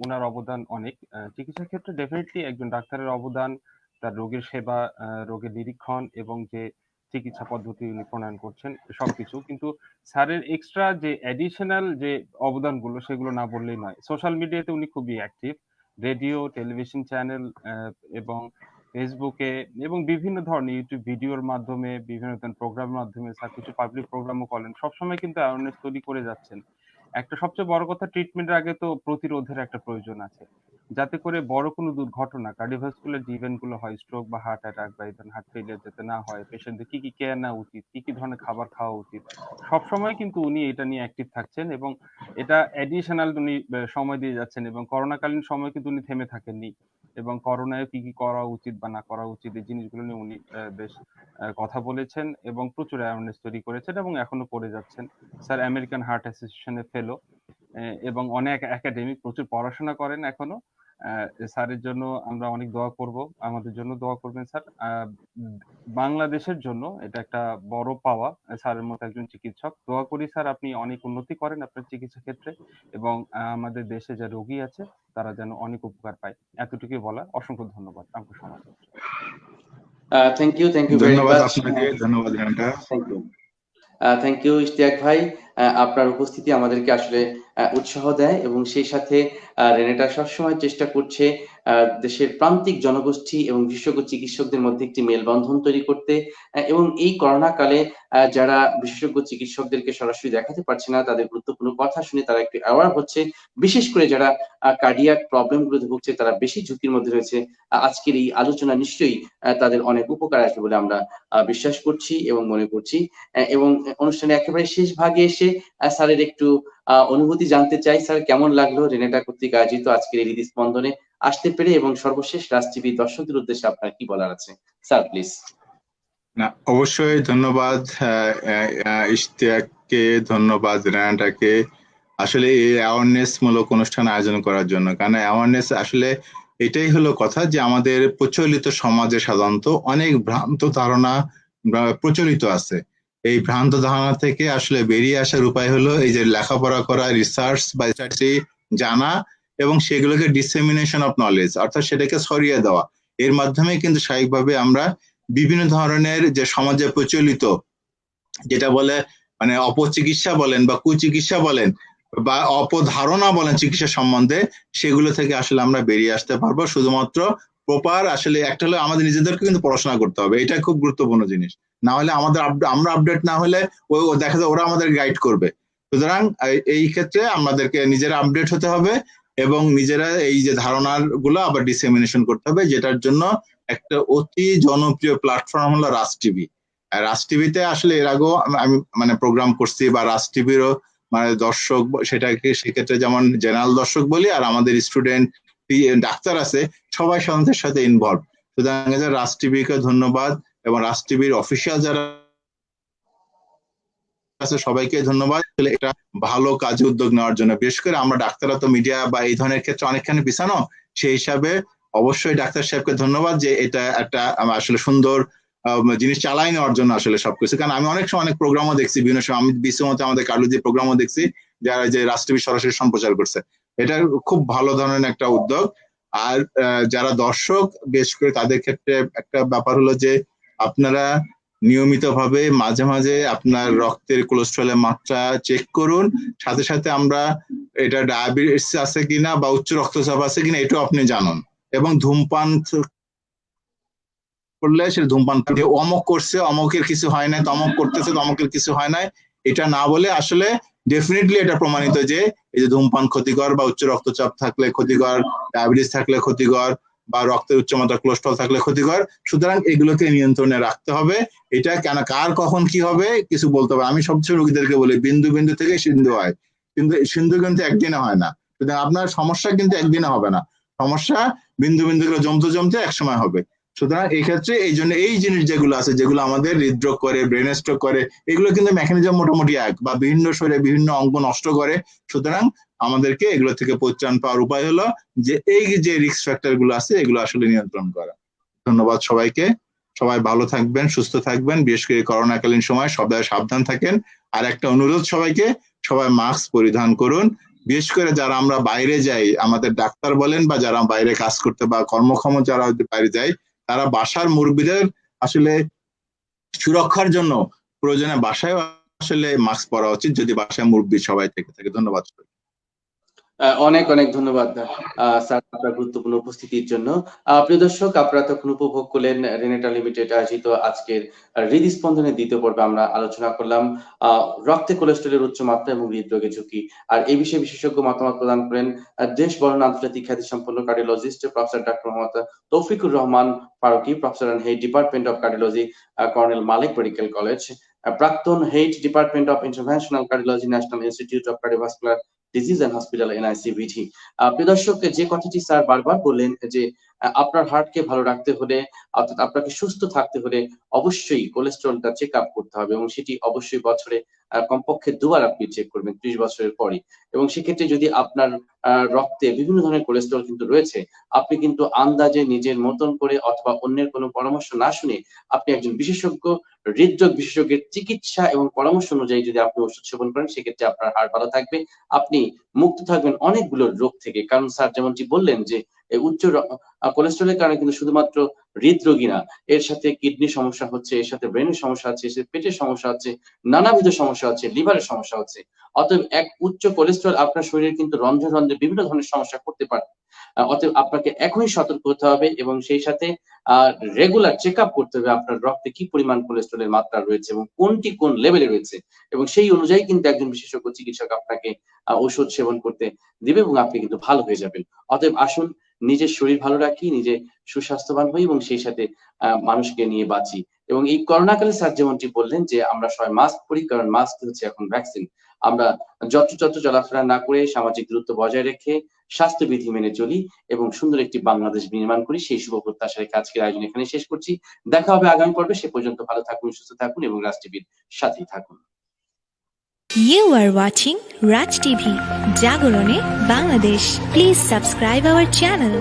ওনার অবদান অনেক। চিকিৎসা ক্ষেত্রে ডেফিনেটলি একজন ডাক্তারের অবদান, তার রোগের সেবা, রোগের নিরীক্ষণ এবং যে চিকিৎসা পদ্ধতি উনি প্রণয়ন করছেন সবকিছু, কিন্তু স্যারের এক্সট্রা যে অ্যাডিশনাল যে অবদানগুলো সেগুলো না বললেই নয়। সোশ্যাল মিডিয়াতে উনি খুবই অ্যাক্টিভ, রেডিও, টেলিভিশন চ্যানেল এবং ফেসবুকে এবং বিভিন্ন ধরনের ইউটিউব ভিডিওর মাধ্যমে, বিভিন্ন ধরনের প্রোগ্রামের মাধ্যমে, স্যার কিছু পাবলিক প্রোগ্রামও করেন, সবসময় কিন্তু অ্যাওয়ারনেস তৈরি করে যাচ্ছেন। একটা সবচেয়ে বড় কথা, ট্রিটমেন্টের আগে তো প্রতিরোধের একটা প্রয়োজন আছে, যাতে করে বড় কোনো দুর্ঘটনা, কার্ডিওভাস্কুলার যে ইভেন্ট গুলো হয়, স্ট্রোক বা হার্ট অ্যাটাক বা ইভেন হার্ট ফেলিয়ার যাতে না হয়, পেশেন্টদের কি কি কেয়ার নেওয়া উচিত, কি কি ধরনের খাবার খাওয়া উচিত, সবসময় কিন্তু উনি এটা নিয়ে অ্যাক্টিভ থাকছেন এবং এটা অ্যাডিশনাল উনি সময় দিয়ে যাচ্ছেন। এবং করোনাকালীন সময় কিন্তু উনি থেমে থাকেননি এবং করোনায় কি কি করা উচিত বা না করা উচিত এই জিনিসগুলো নিয়ে উনি বেশ কথা বলেছেন এবং প্রচুর অ্যাওয়ারনেস তৈরি করেছেন এবং এখনো করে যাচ্ছেন। স্যার আমেরিকান হার্ট অ্যাসোসিয়েশনের ফেলো এবং অনেক একাডেমিক, প্রচুর পড়াশোনা করেন এখনো। স্যারের জন্য আমরা অনেক দোয়া করব, আমাদের জন্য দোয়া করবেন স্যার। বাংলাদেশের জন্য এটা একটা বড় পাওয়া স্যারের মতো একজন চিকিৎসক। দোয়া করি স্যার আপনি অনেক উন্নতি করেন আপনার চিকিৎসা ক্ষেত্রে এবং আমাদের দেশে যে রোগী আছে তারা যেন অনেক উপকার পায়। এতটুকুই বলা। অসংখ্য ধন্যবাদ। আপনাকে সমাজ। থ্যাংক ইউ ভেরি ধন্যবাদ মাচ। আপনাকে, ধন্যবাদ Renata. Thank you. Thank you Ishtiaq ভাই। আপনার উপস্থিতি আমাদেরকে আসলে উৎসাহ দেয় এবং সেই সাথে রেনেটা সবসময় চেষ্টা করছে দেশের প্রান্তিক জনগোষ্ঠী এবং বিশেষজ্ঞ চিকিৎসকদের মধ্যে একটি মেলবন্ধন তৈরি করতে এবং এই করোনা কালে যারা বিশেষজ্ঞ চিকিৎসকদেরকে সরাসরি দেখাতে পারছে না তাদের গুরুত্বপূর্ণ কথা শুনে তারা একটু অ্যাওয়ার হচ্ছে, বিশেষ করে যারা কার্ডিয়াক প্রবলেম গুলোতে ভুগছে তারা বেশি ঝুঁকির মধ্যে রয়েছে। আজকের এই আলোচনা নিশ্চয়ই তাদের অনেক উপকার আসবে বলে আমরা বিশ্বাস করছি এবং মনে করছি। এবং অনুষ্ঠানে একেবারে শেষ ভাগে এসে স্যারের একটু অনুভূতি জানতে চাই। স্যার, কেমন লাগলো রেনেটা কর্তৃক আয়োজিত আজকের এই হৃদস্পন্দনে আসতে পেরে এবং সর্বশেষ রাজ টিভি দর্শকদের উদ্দেশ্যে আপনার কি বলার আছে স্যার, প্লিজ। না, অবশ্যই ধন্যবাদ ইশতিয়াককে, ধন্যবাদ রেনেটাকে আসলে এই অ্যাওয়ারনেস মূলক অনুষ্ঠান আয়োজন করার জন্য। কারণ অ্যাওয়ারনেস আসলে এটাই হলো কথা যে আমাদের প্রচলিত সমাজে সাধারণত অনেক ভ্রান্ত ধারণা প্রচলিত আছে। এই ভ্রান্ত ধারণা থেকে আসলে বেরিয়ে আসার উপায় হলো এই যে লেখাপড়া করা, রিসার্চ বা জানা এবং সেগুলোকে ডিসেমিনেশন অফ নলেজ, অর্থাৎ সেটাকে ছড়িয়ে দেওয়া। এর মাধ্যমে কিন্তু স্বাভাবিকভাবে আমরা বিভিন্ন ধরনের যে সমাজে প্রচলিত, যেটা বলে মানে অপচিকিৎসা বলেন বা কুচিকিৎসা বলেন বা অপধারণা বলেন চিকিৎসা সম্বন্ধে, সেগুলো থেকে আসলে আমরা বেরিয়ে আসতে পারবো। শুধুমাত্র প্রপার আসলে একটা হলো আমাদের নিজেদেরকে কিন্তু পড়াশোনা করতে হবে, এটা খুব গুরুত্বপূর্ণ জিনিস। না হলে আমরা আপডেট না হলে দেখা যায় ওরা আমাদের গাইড করবে। সুতরাং এই ক্ষেত্রে আমাদেরকে নিজেরা আপডেট হতে হবে এবং নিজেরা এই যে ধারণার গুলো আবার ডিসেমিনেশন করতে হবে, যেটার জন্য একটা অতি জনপ্রিয় প্ল্যাটফর্ম হলো রাজ টিভি। রাজ টিভিতে আসলে এর আগেও আমি মানে প্রোগ্রাম করছি বা রাজ টিভিরও মানে দর্শক, সেটাকে সেক্ষেত্রে যেমন জেনারেল দর্শক বলি আর আমাদের স্টুডেন্ট ডাক্তার আছে সবাই সন্ধ্যের সাথে ইনভলভ। সুতরাং রাজ টিভিকে ধন্যবাদ এবং রাজ টিভির অফিসিয়াল যারা আছে সবাইকে ধন্যবাদ এটা ভালো কাজে উদ্যোগ নেওয়ার জন্য। বিশেষ করে আমরা ডাক্তাররা তো মিডিয়া বা এই ধরনের ক্ষেত্রে অনেকখানি পিছানো, সেই হিসাবে অবশ্যই ডাক্তার সাহেবকে ধন্যবাদ যে এটা একটা আসলে সুন্দর জিনিস চালাই নেওয়ার জন্য আসলে সবকিছু। কারণ আমি অনেক সময় অনেক প্রোগ্রামও দেখছি, বিভিন্ন সময় আমি বিশ্বমতে আমাদের কার্ডিওলজি প্রোগ্রামও দেখছি যারা যে রাজ টিভি সরাসরি সম্প্রচার করছে। এটা খুব ভালো ধরনের একটা উদ্যোগ। আর যারা দর্শক বিশেষ করে তাদের ক্ষেত্রে একটা ব্যাপার হলো যে আপনারা নিয়মিতভাবে মাঝে মাঝে আপনার রক্তের কোলেস্টেরলের মাত্রা চেক করুন। সাথে সাথে আমরা এটা ডায়াবেটিস আছে কিনা বা উচ্চ রক্তচাপ আছে কিনা এটাও আপনি জানুন এবং ধূমপান করলে সে ধূমপান অমক করছে, অমকের কিছু হয় নাই, তমক করতেছে, তমকের কিছু হয় নাই, এটা না বলে আসলে ডেফিনেটলি এটা প্রমাণিত যে এই যে ধূমপান ক্ষতিকর, বা উচ্চ রক্তচাপ থাকলে ক্ষতিকর, ডায়াবেটিস থাকলে ক্ষতিকর, বা রক্তের উচ্চমাত্রা কোলেস্ট্রল থাকলে ক্ষতিকর। সুতরাং এগুলোকে নিয়ন্ত্রণে রাখতে হবে। এটা কেন, কার কখন কি হবে কিছু বলতে হবে। আমি সবসময় রোগীদেরকে বলি, বিন্দু বিন্দু থেকে সিন্ধু হয়, কিন্তু সিন্ধু কিন্তু একদিনে হয় না। সুতরাং আপনার সমস্যা কিন্তু একদিনে হবে না, সমস্যা বিন্দু বিন্দু করে জমতে জমতে একসময় হবে। সুতরাং এই ক্ষেত্রে এই জন্য এই জিনিস যেগুলো আছে, যেগুলো আমাদের হৃদরোগ করে, ব্রেন স্ট্রোক করে, এগুলো কিন্তু মেকানিজম মোটামুটি এক, বা বিভিন্ন শরীরে বিভিন্ন অঙ্গ নষ্ট করে। সুতরাং আমাদেরকে এগুলো থেকে পরিত্রাণ পাওয়ার উপায় হলো যে এই যে রিস্ক ফ্যাক্টর গুলো আছে এগুলো আসলে নিয়ন্ত্রণ করা। ধন্যবাদ সবাইকে, সবাই ভালো থাকবেন, সুস্থ থাকবেন, বিশেষ করে করোনাকালীন সময় সবাই সাবধান থাকেন। আর একটা অনুরোধ সবাইকে, সবাই মাস্ক পরিধান করুন। বিশেষ করে যারা আমরা বাইরে যাই, আমাদের ডাক্তার বলেন বা যারা বাইরে কাজ করতে বা কর্মক্ষম যারা বাইরে যায়, তারা বাসার মুরব্বীদের আসলে সুরক্ষার জন্য প্রয়োজনে বাসায় আসলে মাস্ক পরা উচিত, যদি বাসায় মুরব্বী সবাই থেকে থাকে। ধন্যবাদ। অনেক অনেক ধন্যবাদ স্যার আপনার গুরুত্বপূর্ণ উপস্থিতির জন্য। প্রিয় দর্শক, আপনারা তখন উপভোগ করলেন রেনেটা লিমিটেড আয়োজিত আজকের হৃদস্পন্দনের দ্বিতীয় পর্বে আমরা আলোচনা করলাম রক্তে কোলেস্ট্রলের উচ্চ মাত্রা এবং হৃদরোগের ঝুঁকি। আর এই বিষয়ে বিশেষজ্ঞ মতামত প্রদান করেন দেশ বরণ আন্তর্জাতিক খ্যাতি সম্পন্ন cardiologist professor doctor Mohammad Taufiqur Rahman Faruqui, professor and head department of cardiology, Colonel Malik medical college, প্রাক্তন head department of interventional cardiology, national institute of cardiovascular disease and hospital, NICVT। প্রিয় দর্শক, যে কথাটি স্যার বারবার বললেন যে আপনার হার্টকে ভালো রাখতে হলে, অর্থাৎ আপনাকে সুস্থ থাকতে হলে অবশ্যই কোলেস্ট্রলটা চেক আপ করতে হবে, এবং সেটি অবশ্যই বছরে কমপক্ষে দুবার আপনি চেক করবেন 30 বছরের পরই। এবং সেক্ষেত্রে যদি আপনার রক্তে বিভিন্ন ধরনের কোলেস্ট্রল কিন্তু রয়েছে, আপনি কিন্তু আন্দাজে নিজের মতন করে অথবা অন্যের কোনো পরামর্শ না শুনে আপনি একজন বিশেষজ্ঞ, হৃদরোগ বিশেষজ্ঞের চিকিৎসা এবং পরামর্শ অনুযায়ী যদি আপনি ওষুধ সেবন করেন, সেক্ষেত্রে আপনার হার্ট ভালো থাকবে, আপনি মুক্ত থাকবেন অনেকগুলো রোগ থেকে। কারণ স্যার যেমনটি বললেন যে উচ্চ কোলেস্ট্রলের কারণে কিন্তু শুধুমাত্র হৃদরোগী না, এর সাথে কিডনি সমস্যা হচ্ছে, এর সাথে ব্রেনের সমস্যা আছে, এর সাথে পেটের সমস্যা আছে, নানাবিধ সমস্যা আছে, লিভারের সমস্যা হচ্ছে। অতএব এক উচ্চ কোলেস্ট্রল আপনার শরীরে কিন্তু রন্ধ্রে রন্ধ্রে বিভিন্ন ধরনের সমস্যা করতে পারে। অতএব আপনাকে এখনই সতর্ক হতে হবে এবং সেই সাথে রেগুলার চেক আপ করতে হবে আপনার রক্তে কি পরিমাণ কোলেস্ট্রলের মাত্রা রয়েছে এবং কোনটি কোন লেভেলে রয়েছে, এবং সেই অনুযায়ী কিন্তু একজন বিশেষজ্ঞ চিকিৎসক আপনাকে ওষুধ সেবন করতে দিবে এবং আপনি কিন্তু ভালো হয়ে যাবেন। অতএব আসুন নিজের শরীর ভালো রাখি, নিজে সুস্বাস্থ্যবান হই এবং সেই সাথে মানুষকে নিয়ে বাঁচি। এবং এই করোনাকালে স্যার যেমনটি বললেন যে আমরা সবাই মাস্ক পরি, কারণ মাস্ক হচ্ছে এখন ভ্যাকসিন। আমরা যত্র চলাফেরা না করে সামাজিক দূরত্ব বজায় রেখে স্বাস্থ্যবিধি মেনে চলি এবং সুন্দর একটি বাংলাদেশ নির্মাণ করি, সেই শুভ প্রত্যাশা রেখে আজকের আয়োজন এখানে শেষ করছি। দেখা হবে আগামী পর্বে। সে পর্যন্ত ভালো থাকুন, সুস্থ থাকুন এবং রাজ টিভির সাথেই থাকুন। You are watching Raj TV, Jagorone, Bangladesh. Please subscribe our channel.